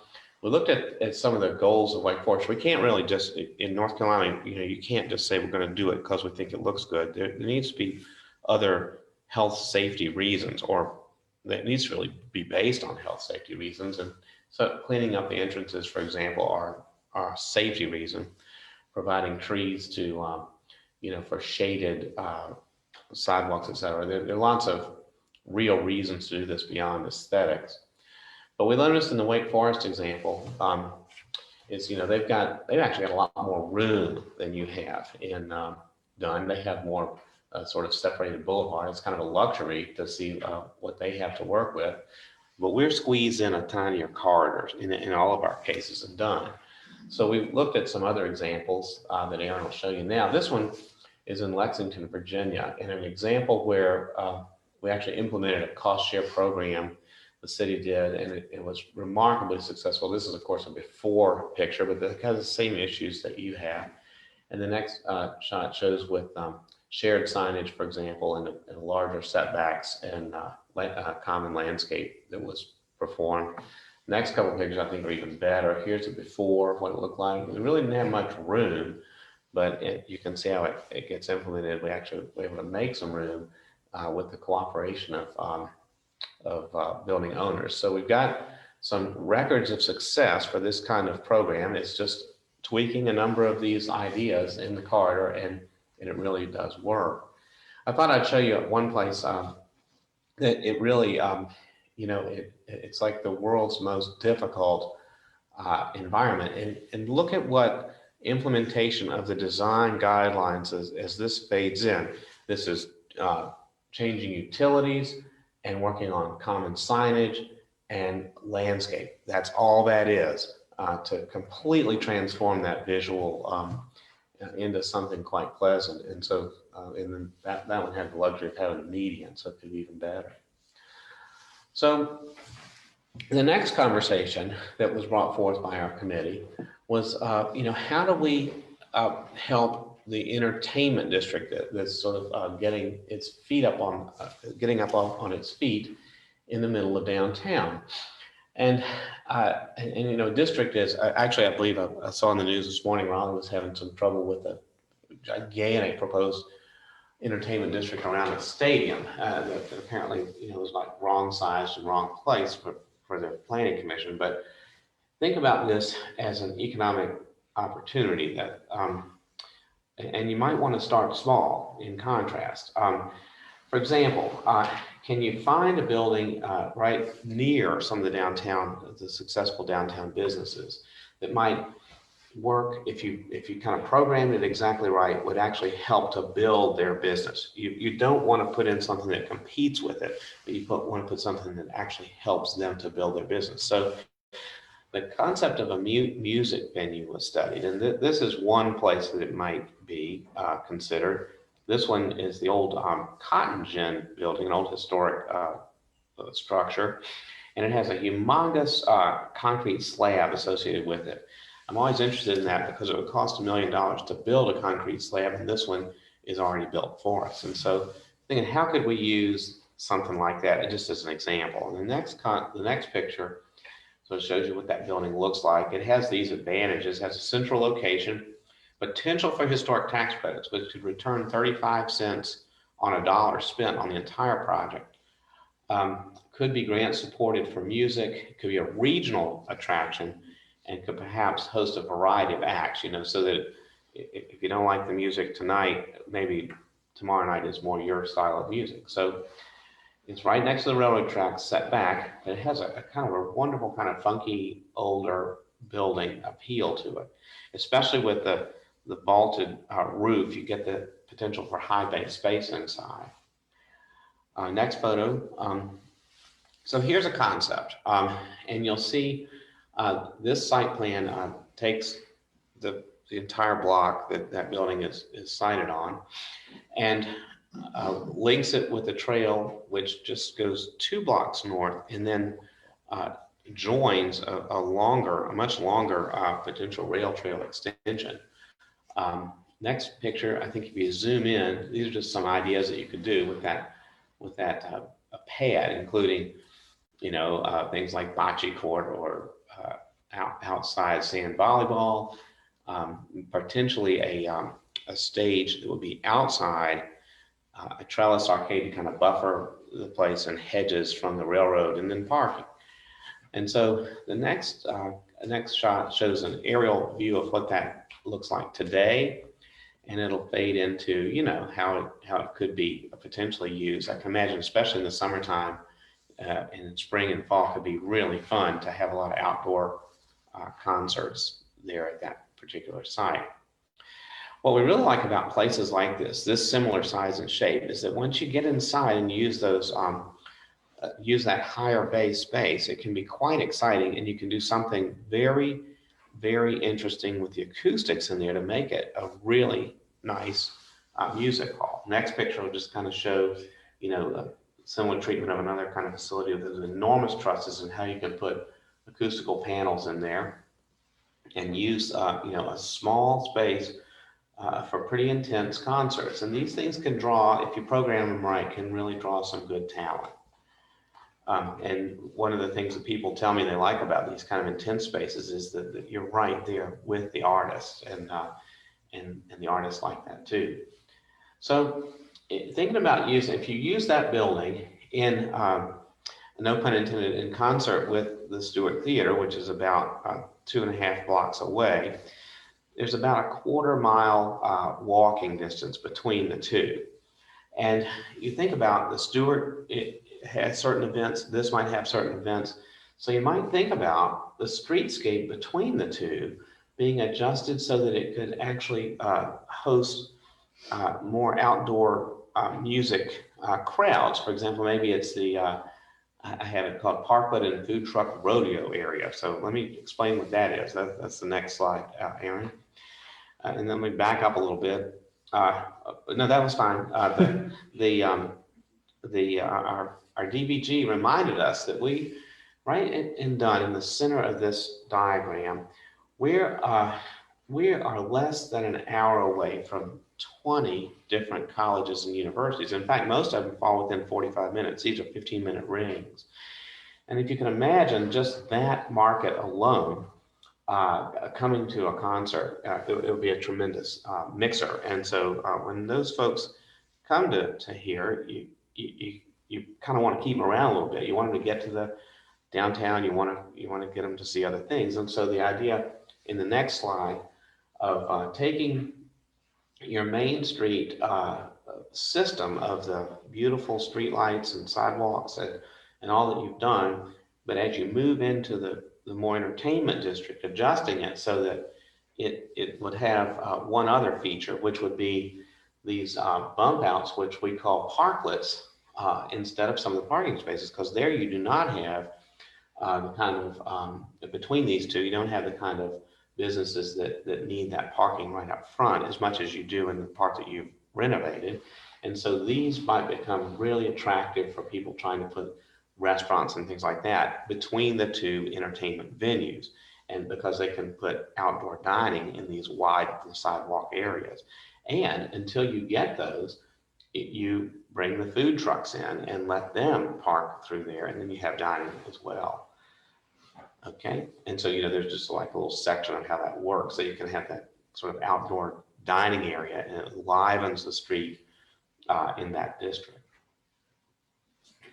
we looked at some of the goals of Wake Forest. We can't really just, in North Carolina, you can't just say we're going to do it because we think it looks good. There needs to be other health safety reasons, or that needs to really be based on health safety reasons. And so cleaning up the entrances, for example, are a safety reason. Providing trees to, for shaded sidewalks, et cetera. There are lots of real reasons to do this beyond aesthetics. But we noticed in the Wake Forest example is, they've actually got a lot more room than you have in Dunn. They have more sort of separated boulevard. It's kind of a luxury to see what they have to work with. But we're squeezed in a tinier corridor in all of our cases in Dunn. So we've looked at some other examples that Aaron will show you now. This one is in Lexington, Virginia, and an example where we actually implemented a cost share program. The city did, and it was remarkably successful. This is, of course, a before picture, but it has the same issues that you have. And the next shot shows with shared signage, for example, and larger setbacks and common landscape that was performed. Next couple of pictures I think are even better. Here's a before, what it looked like. We really didn't have much room, but you can see how it gets implemented. We actually were able to make some room with the cooperation of building owners. So we've got some records of success for this kind of program. It's just tweaking a number of these ideas in the corridor, and it really does work. I thought I'd show you at one place that it really, it's like the world's most difficult environment. And look at what implementation of the design guidelines as this fades in. This is changing utilities and working on common signage and landscape. That's all that is to completely transform that visual into something quite pleasant. And so and then that one had the luxury of having a median, so it could be even better. So the next conversation that was brought forth by our committee was, how do we help the entertainment district that's sort of getting up on its feet in the middle of downtown. And district is actually, I believe I saw in the news this morning, Raleigh was having some trouble with a gigantic proposed entertainment district around the stadium that apparently was like wrong sized and wrong place for the planning commission. But think about this as an economic opportunity that and you might want to start small in contrast. For example, can you find a building right near some of the successful downtown businesses that might work if you kind of programmed it exactly right, would actually help to build their business. You don't want to put in something that competes with it, but you want to put something that actually helps them to build their business. So the concept of a music venue was studied, and this is one place that it might be considered. This one is the old Cotton Gin building, an old historic structure, and it has a humongous concrete slab associated with it. I'm always interested in that because it would cost $1 million to build a concrete slab, and this one is already built for us. And so thinking, how could we use something like that just as an example? And the next picture, so it shows you what that building looks like. It has these advantages. It has a central location, potential for historic tax credits, which could return 35 cents on a dollar spent on the entire project. Could be grant supported for music. It could be a regional attraction, and could perhaps host a variety of acts, so that if you don't like the music tonight, maybe tomorrow night is more your style of music. So it's right next to the railroad tracks, set back, but it has a kind of a wonderful, kind of funky, older building appeal to it, especially with the vaulted roof. You get the potential for high bay space inside. Next photo. So here's a concept, and you'll see this site plan takes the entire block that building is sited on, and links it with a trail which just goes 2 blocks north, and then joins a much longer potential rail trail extension. Next picture, I think if you zoom in, these are just some ideas that you could do with that pad, including things like bocce court or outside sand volleyball, potentially a stage that would be outside, a trellis arcade to kind of buffer the place, and hedges from the railroad, and then parking. And so the next shot shows an aerial view of what that looks like today, and it'll fade into how it could be potentially used. I can imagine, especially in the summertime, and in spring and fall, could be really fun to have a lot of outdoor concerts there at that particular site. What we really like about places like this similar size and shape, is that once you get inside and use those, use that higher bay space, it can be quite exciting, and you can do something very, very interesting with the acoustics in there to make it a really nice music hall. Next picture will just kind of show, a similar treatment of another kind of facility with those enormous trusses, and how you can put acoustical panels in there and use, a small space for pretty intense concerts. And these things can draw, if you program them right, can really draw some good talent. And one of the things that people tell me they like about these kind of intense spaces is that you're right there with the artists, and the artists like that too. So thinking about if you use that building in, no pun intended, in concert with the Stewart Theater, which is about 2.5 blocks away, there's about a 1/4 mile walking distance between the two. And you think about the Stewart, it has certain events, this might have certain events. So you might think about the streetscape between the two being adjusted so that it could actually host more outdoor music crowds. For example, maybe it's I have it called Parkwood and Food Truck Rodeo area. So let me explain what that is. That's the next slide, Aaron. And then we back up a little bit. No, that was fine. Our DVG reminded us that right in Dunn, in the center of this diagram, we are less than an hour away from 20 different colleges and universities. In fact, most of them fall within 45 minutes. These are 15-minute rings. And if you can imagine just that market alone, coming to a concert, it would be a tremendous mixer. And so when those folks come to here, you kind of want to keep them around a little bit. You want them to get to the downtown. You want to get them to see other things. And so the idea in the next slide of taking your main street system of the beautiful streetlights and sidewalks and all that you've done. But as you move into the more entertainment district, adjusting it so that it would have one other feature, which would be these bump outs, which we call parklets, instead of some of the parking spaces, because there you do not have the kind of, between these two, you don't have the kind of businesses that need that parking right up front as much as you do in the part that you've renovated. And so these might become really attractive for people trying to put restaurants and things like that between the two entertainment venues. And because they can put outdoor dining in these wide sidewalk areas. And until you get those, you bring the food trucks in and let them park through there, and then you have dining as well. Okay, and so there's just like a little section on how that works, so you can have that sort of outdoor dining area, and it livens the street in that district.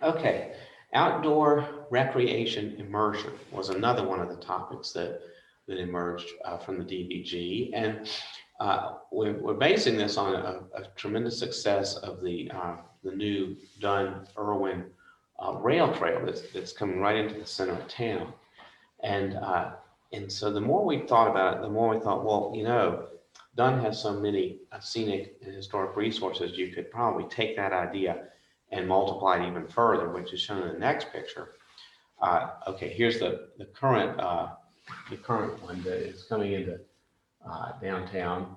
Okay, outdoor recreation immersion was another one of the topics that emerged from the DBG, and we're basing this on a tremendous success of the new Dunn Irwin rail trail that's coming right into the center of town. And so the more we thought about it, the more we thought, well, Dunn has so many scenic and historic resources, you could probably take that idea and multiply it even further, which is shown in the next picture. Okay, here's the current one that is coming into downtown,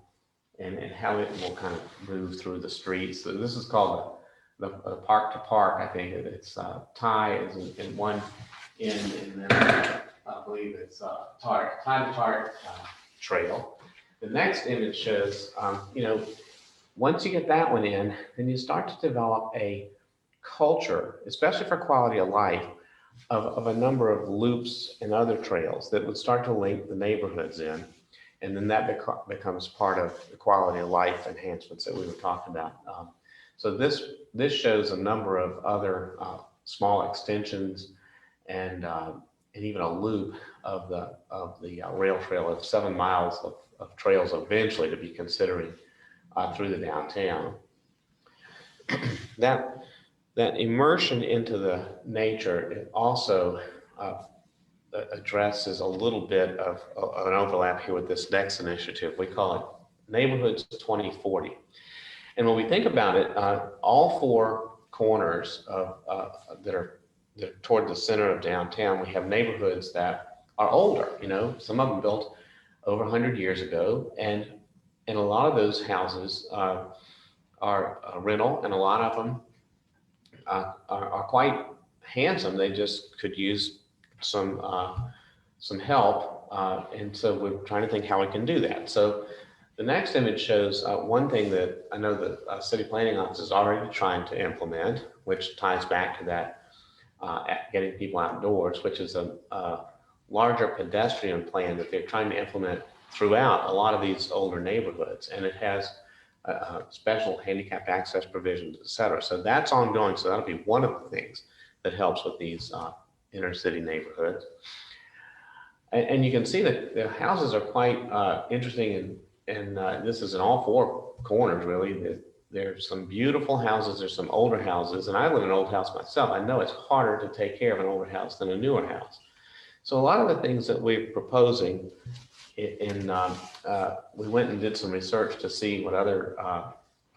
and how it will kind of move through the streets. So this is called the park to park. I think it's tie is in one end, and then I believe it's tie to tart trail. The next image shows, once you get that one in, then you start to develop a culture, especially for quality of life, of a number of loops and other trails that would start to link the neighborhoods in. And then that becomes part of the quality of life enhancements that we were talking about. So this shows a number of other small extensions and even a loop of the rail trail of 7 miles of trails eventually to be considering through the downtown. That immersion into the nature, it also addresses a little bit of an overlap here with this next initiative. We call it Neighborhoods 2040. And when we think about it, all 4 corners that are toward the center of downtown, we have neighborhoods that are older. Some of them built over 100 years ago, and a lot of those houses are rental, and a lot of them are quite handsome. They just could use some help, and so we're trying to think how we can do that. So the next image shows one thing that I know the City Planning Office is already trying to implement, which ties back to that getting people outdoors, which is a larger pedestrian plan that they're trying to implement throughout a lot of these older neighborhoods, and it has special handicap access provisions, et cetera. So that's ongoing. So that'll be one of the things that helps with these inner city neighborhoods. And you can see that the houses are quite interesting, and this is in all 4 corners, really. There's some beautiful houses, there's some older houses, and I live in an old house myself. I know it's harder to take care of an older house than a newer house. So a lot of the things that we're proposing, we went and did some research to see what other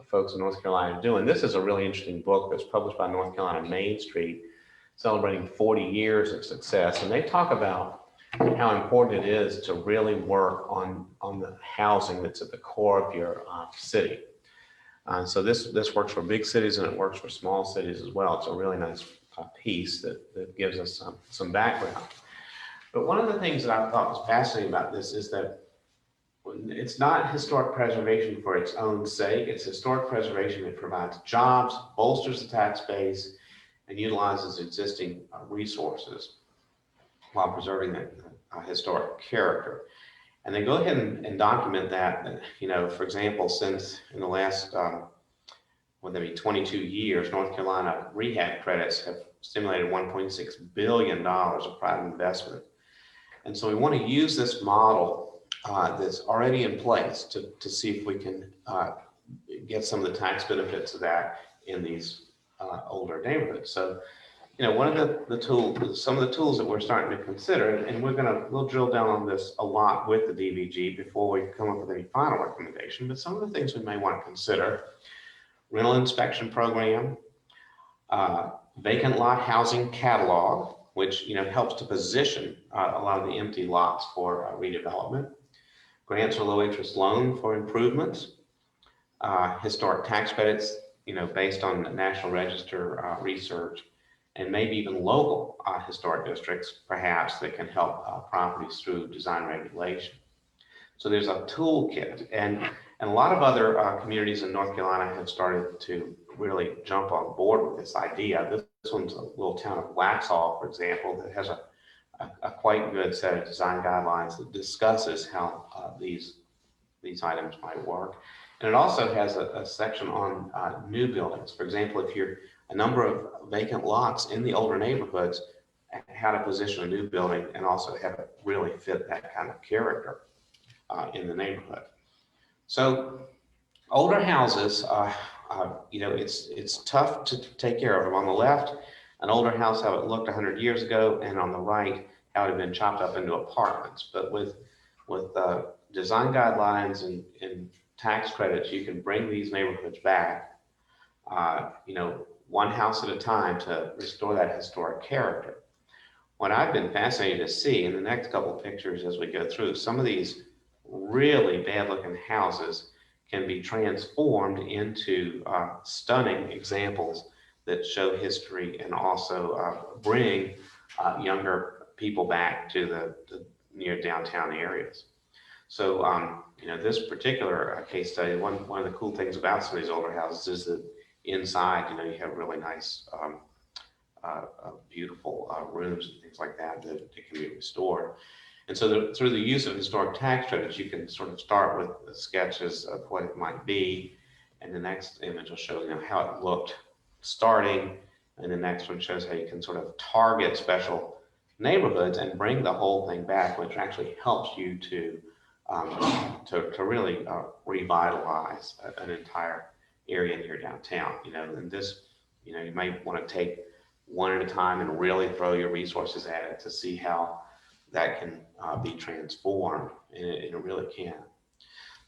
folks in North Carolina are doing. This is a really interesting book that's published by North Carolina Main Street, celebrating 40 years of success. And they talk about how important it is to really work on the housing that's at the core of your city. So this works for big cities, and it works for small cities as well. It's a really nice piece that gives us some background. But one of the things that I thought was fascinating about this is that it's not historic preservation for its own sake. It's historic preservation that provides jobs, bolsters the tax base, and utilizes existing resources while preserving the historic character. And they go ahead and document that, for example, since in the last, 22 years, North Carolina rehab credits have stimulated $1.6 billion of private investment. And so we want to use this model that's already in place to see if we can get some of the tax benefits of that in these older neighborhoods. So, one of the tools, some of the tools that we're starting to consider, and we'll drill down on this a lot with the DVG before we come up with any final recommendation, but some of the things we may want to consider: rental inspection program, vacant lot housing catalog, which helps to position a lot of the empty lots for redevelopment, grants or low interest loan for improvements, historic tax credits, based on the National Register research, and maybe even local historic districts, perhaps, that can help properties through design regulation. So there's a toolkit, and a lot of other communities in North Carolina have started to really jump on board with this idea. This one's a little town of Waxhaw, for example, that has a quite good set of design guidelines that discusses how these items might work. And it also has a section on new buildings. For example, if you're a number of vacant lots in the older neighborhoods, how to position a new building and also have it really fit that kind of character in the neighborhood. So older houses, it's tough to take care of them. On the left, an older house, how it looked 100 years ago, and on the right, how it had been chopped up into apartments. But with design guidelines and tax credits, you can bring these neighborhoods back, one house at a time to restore that historic character. What I've been fascinated to see in the next couple of pictures as we go through, some of these really bad looking houses can be transformed into stunning examples that show history and also bring younger people back to the near downtown areas. So, this particular case study, one of the cool things about some of these older houses is that inside, you have really nice, beautiful rooms and things like that can be restored. And so through the use of historic tax credits, you can sort of start with the sketches of what it might be. And the next image will show how it looked starting. And the next one shows how you can sort of target special neighborhoods and bring the whole thing back, which actually helps you to really revitalize an entire area near downtown. And this, you might want to take one at a time and really throw your resources at it to see how that can be transformed, and it really can.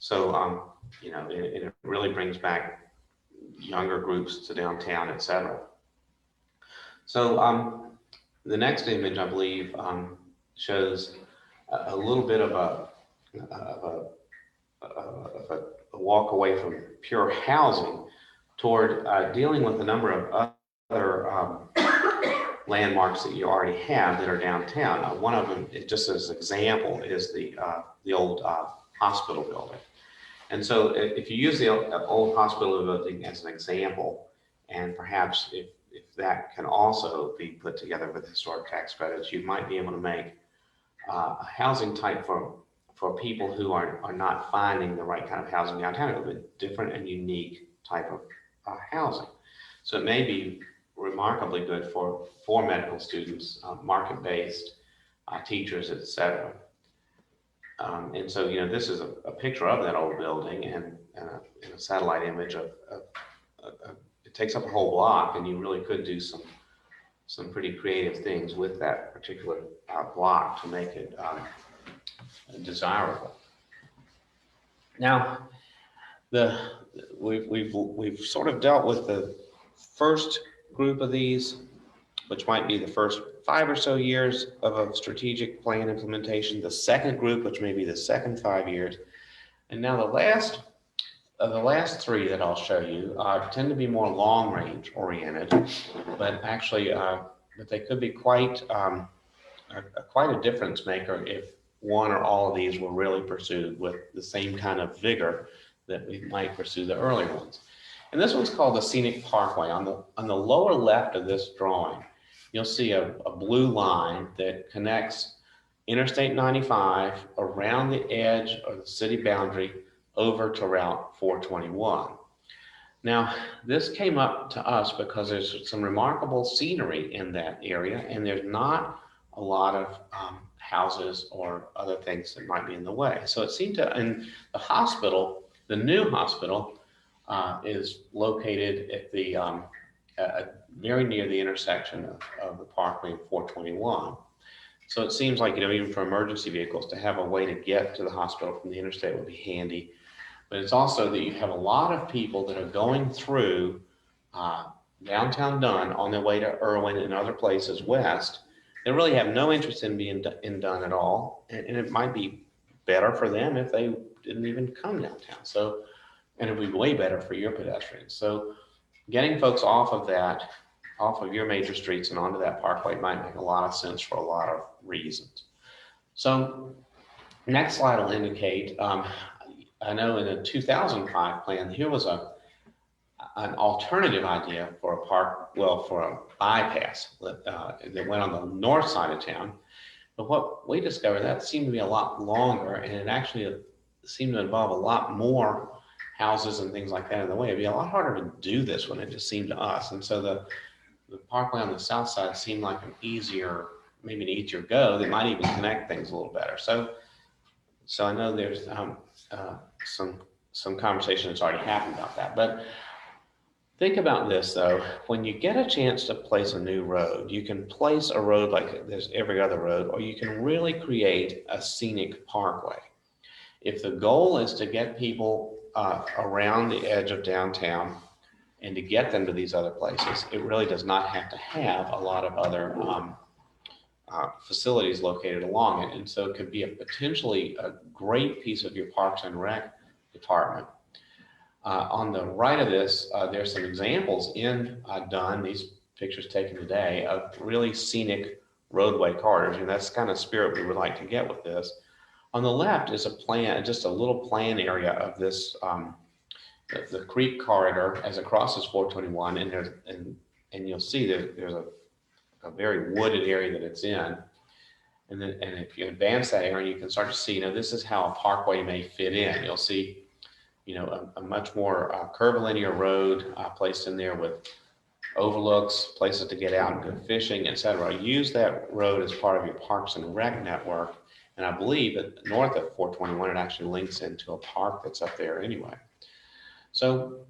So, it really brings back younger groups to downtown, et cetera. So, the next image, I believe, shows a little bit of a walk away from pure housing toward dealing with a number of other landmarks that you already have that are downtown. One of them, just as an example, is the old hospital building. And so if you use the old hospital building as an example, and perhaps if that can also be put together with historic tax credits, you might be able to make a housing type for people who are not finding the right kind of housing downtown, a little bit different and unique type of housing. So it may be remarkably good for medical students, market-based teachers, et cetera. And so, this is a picture of that old building and a satellite image of it takes up a whole block, and you really could do some pretty creative things with that particular block to make it desirable. Now, we've sort of dealt with the first group of these, which might be the first 5 or so years of a strategic plan implementation, the second group, which may be the second 5 years, and now the last 3 that I'll show you tend to be more long range oriented, but actually, but they could be quite a difference maker if one or all of these were really pursued with the same kind of vigor that we might pursue the earlier ones. And this one's called the Scenic Parkway. On the lower left of this drawing, you'll see a blue line that connects Interstate 95 around the edge of the city boundary over to Route 421. Now, this came up to us because there's some remarkable scenery in that area, and there's not a lot of houses or other things that might be in the way. So it seemed to, in the hospital, the new hospital, is located at the very near the intersection of the Parkway and 421. So it seems like, even for emergency vehicles, to have a way to get to the hospital from the interstate would be handy. But it's also that you have a lot of people that are going through downtown Dunn on their way to Irwin and other places west. They really have no interest in being in Dunn at all. And it might be better for them if they didn't even come downtown. So, and it would be way better for your pedestrians. So getting folks off of your major streets and onto that parkway might make a lot of sense for a lot of reasons. So next slide will indicate, I know in the 2005 plan, here was an alternative idea for for a bypass that went on the north side of town. But what we discovered, that seemed to be a lot longer, and it actually seemed to involve a lot more houses and things like that in the way. It'd be a lot harder to do this one, it just seemed to us. And so the parkway on the south side seemed like maybe an easier go that might even connect things a little better. So I know there's some conversation that's already happened about that. But think about this though, when you get a chance to place a new road, you can place a road like there's every other road, or you can really create a scenic parkway. If the goal is to get people around the edge of downtown and to get them to these other places, it really does not have to have a lot of other facilities located along it. And so it could be potentially a great piece of your Parks and Rec department. On the right of this, there's some examples in Dunn, these pictures taken today, of really scenic roadway corridors. And that's the kind of spirit we would like to get with this. On the left is a plan, just a little plan area of this, the creek corridor as it crosses 421, and you'll see that there's a very wooded area that it's in. And if you advance that area, you can start to see, this is how a parkway may fit in. You'll see, a much more curvilinear road placed in there with overlooks, places to get out and go fishing, etc. Use that road as part of your Parks and Rec network. And I believe that north of 421, it actually links into a park that's up there anyway. So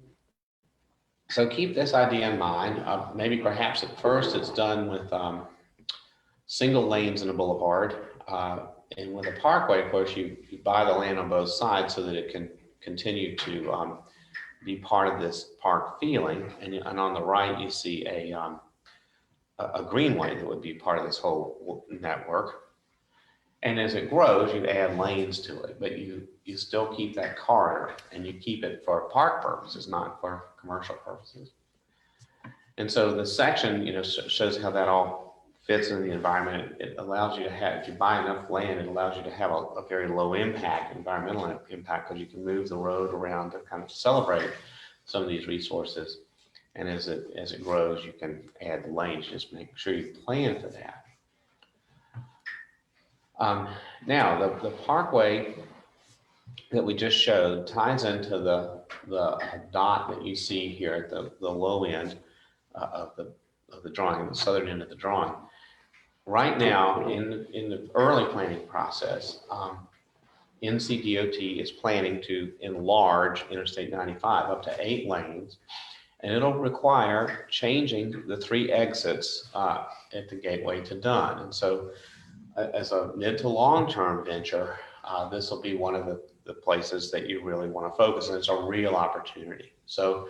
keep this idea in mind. Maybe perhaps at first it's done with single lanes in a boulevard. And with a parkway, of course, you buy the land on both sides so that it can continue to be part of this park feeling. And on the right, you see a greenway that would be part of this whole network. And as it grows, you add lanes to it, but you still keep that corridor, and you keep it for park purposes, not for commercial purposes. And so the section, shows how that all fits in the environment. It allows you to have, if you buy enough land, it allows you to have a very low impact, environmental impact, because you can move the road around to kind of celebrate some of these resources. And as it grows, you can add the lanes. Just make sure you plan for that. Now, the parkway that we just showed ties into the dot that you see here at the low end of the drawing, the southern end of the drawing. Right now, in the early planning process, NCDOT is planning to enlarge Interstate 95 up to 8 lanes, and it'll require changing the 3 exits at the gateway to Dunn. And so as a mid to long-term venture, this will be one of the places that you really want to focus, and it's a real opportunity. So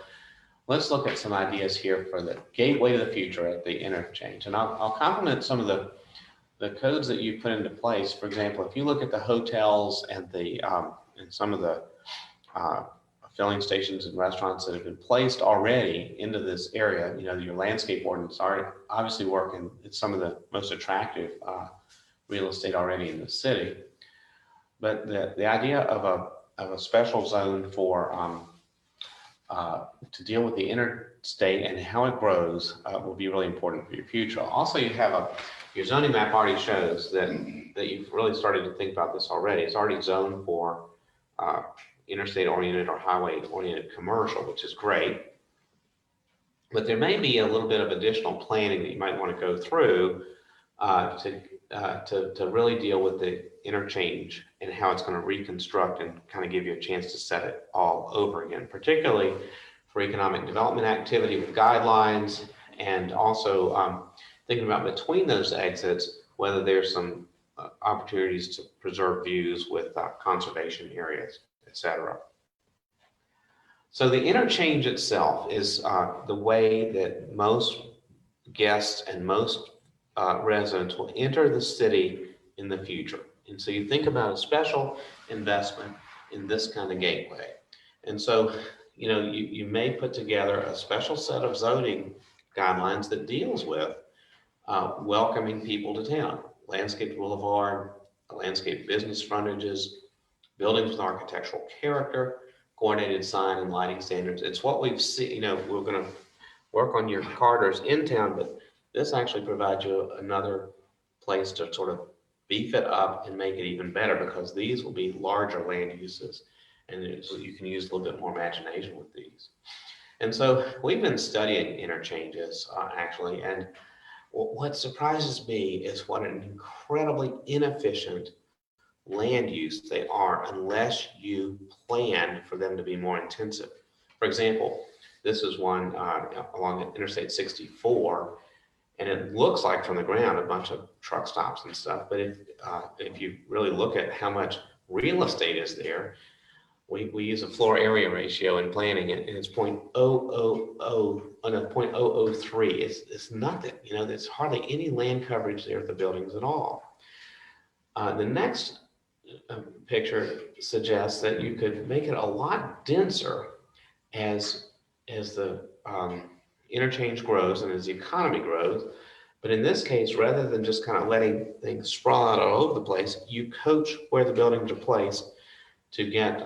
let's look at some ideas here for the gateway to the future at the interchange. And I'll complement some of the codes that you put into place. For example, if you look at the hotels and and some of the filling stations and restaurants that have been placed already into this area, your landscape ordinance are obviously working. It's some of the most attractive real estate already in the city. But the idea of a special zone for to deal with the interstate and how it grows will be really important for your future. Also, you have your zoning map already shows that you've really started to think about this already. It's already zoned for interstate oriented or highway oriented commercial, which is great. But there may be a little bit of additional planning that you might want to go through to really deal with the interchange and how it's going to reconstruct and kind of give you a chance to set it all over again, particularly for economic development activity with guidelines, and also thinking about between those exits, whether there's some opportunities to preserve views with conservation areas, etc. So the interchange itself is the way that most guests and most residents will enter the city in the future. And so you think about a special investment in this kind of gateway. And so, you may put together a special set of zoning guidelines that deals with welcoming people to town, landscaped boulevard, landscape business frontages, buildings with architectural character, coordinated sign and lighting standards. It's what we've seen, we're going to work on your corridors in town, but this actually provides you another place to sort of beef it up and make it even better, because these will be larger land uses, and so you can use a little bit more imagination with these. And so we've been studying interchanges actually, and what surprises me is what an incredibly inefficient land use they are unless you plan for them to be more intensive. For example, this is one along Interstate 64, and it looks like from the ground a bunch of truck stops and stuff. But if you really look at how much real estate is there, we use a floor area ratio in planning it, and it's 0.003. It's nothing. There's hardly any land coverage there at the buildings at all. The next picture suggests that you could make it a lot denser as the interchange grows and as the economy grows. But in this case, rather than just kind of letting things sprawl out all over the place, you coach where the buildings are placed to get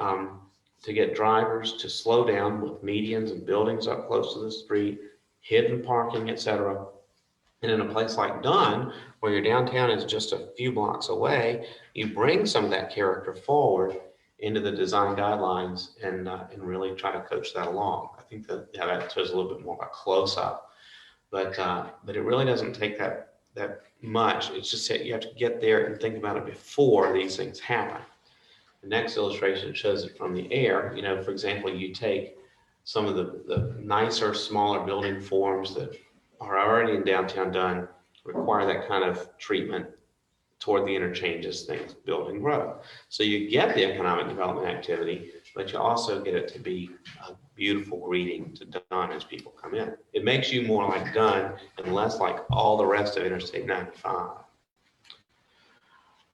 drivers to slow down with medians and buildings up close to the street, hidden parking, etc. And in a place like Dunn, where your downtown is just a few blocks away, you bring some of that character forward into the design guidelines and really try to coach that along. I think that shows a little bit more of a close up, but it really doesn't take that much. It's just that you have to get there and think about it before these things happen. The next illustration shows it from the air. For example, you take some of the nicer, smaller building forms that are already in downtown Dunn, require that kind of treatment toward the interchanges things build and grow. So you get the economic development activity, but you also get it to be a beautiful greeting to Dunn as people come in. It makes you more like Dunn and less like all the rest of Interstate 95.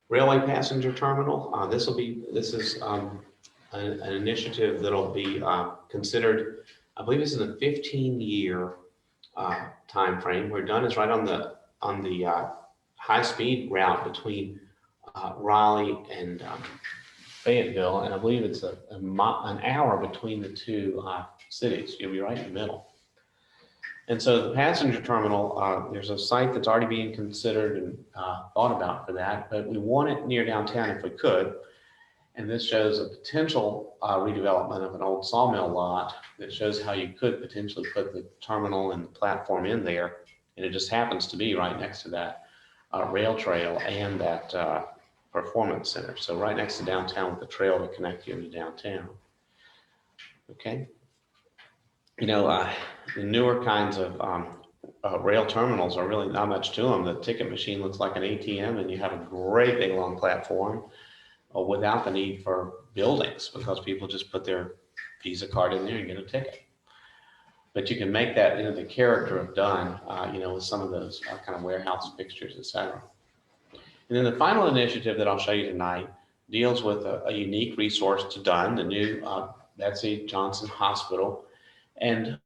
Railway passenger terminal. This is an initiative that'll be considered. I believe it's in a 15-year time frame, where Dunn is right on the high-speed route between Raleigh and Fayetteville, and I believe it's an hour between the two cities. You'll be right in the middle. And so the passenger terminal, there's a site that's already being considered and thought about for that, but we want it near downtown if we could. And this shows a potential redevelopment of an old sawmill lot that shows how you could potentially put the terminal and the platform in there. And it just happens to be right next to that rail trail and that performance center. So right next to downtown with the trail to connect you into downtown. Okay. The newer kinds of rail terminals are really not much to them. The ticket machine looks like an ATM, and you have a great big long platform without the need for buildings, because people just put their Visa card in there and get a ticket. But you can make that into the character of Dunn, with some of those kind of warehouse fixtures, etc. And then the final initiative that I'll show you tonight deals with a unique resource to Dunn, the new Betsy Johnson Hospital. And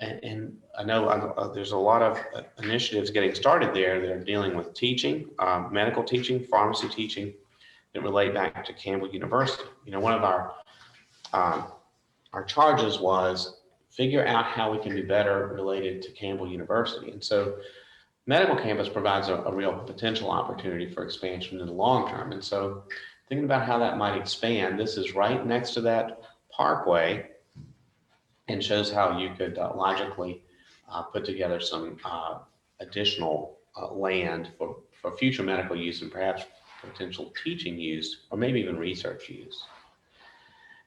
I know there's a lot of initiatives getting started there that are dealing with teaching, medical teaching, pharmacy teaching, that relate back to Campbell University. One of our charges was figure out how we can do better related to Campbell University. And so medical campus provides a real potential opportunity for expansion in the long term. And so thinking about how that might expand, this is right next to that parkway, and shows how you could logically put together some additional land for future medical use and perhaps potential teaching use, or maybe even research use.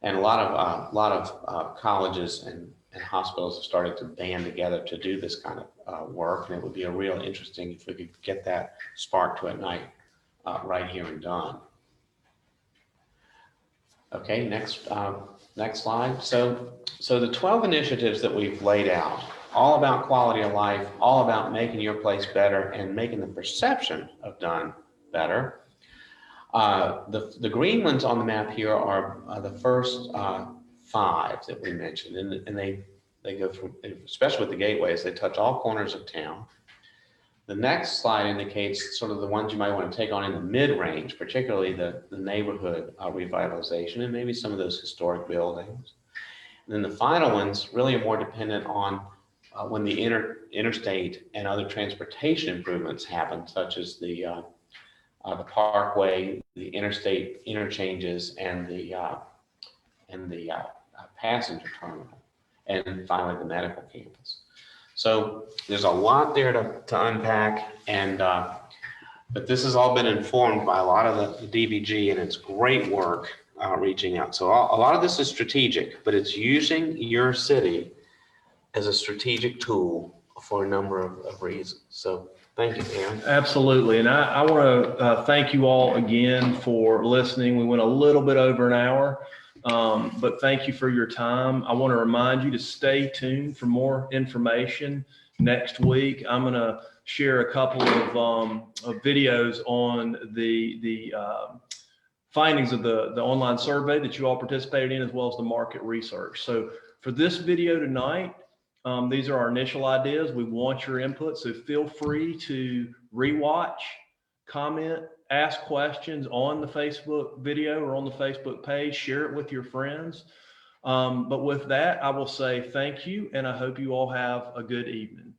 And a lot of colleges and hospitals have started to band together to do this kind of work, and it would be a real interesting if we could get that spark to ignite right here in Dunn. Okay, next slide. So the 12 initiatives that we've laid out, all about quality of life, all about making your place better and making the perception of Dunn better. The green ones on the map here are the first 5 that we mentioned, and they go from, especially with the gateways, they touch all corners of town. The next slide indicates sort of the ones you might want to take on in the mid-range, particularly the neighborhood revitalization and maybe some of those historic buildings. And then the final ones really are more dependent on when the interstate and other transportation improvements happen, such as the parkway, the interstate interchanges, and the passenger terminal, and finally the medical campus. So there's a lot there to unpack, and but this has all been informed by a lot of the DVG, and it's great work reaching out. So a lot of this is strategic, but it's using your city as a strategic tool for a number of reasons. So thank you, Aaron. Absolutely. And I want to thank you all again for listening. We went a little bit over an hour, but thank you for your time. I want to remind you to stay tuned for more information next week. I'm going to share a couple of videos on the findings of the online survey that you all participated in, as well as the market research. So for this video tonight, these are our initial ideas. We want your input, so feel free to rewatch, comment, ask questions on the Facebook video or on the Facebook page, share it with your friends. But with that, I will say thank you, and I hope you all have a good evening.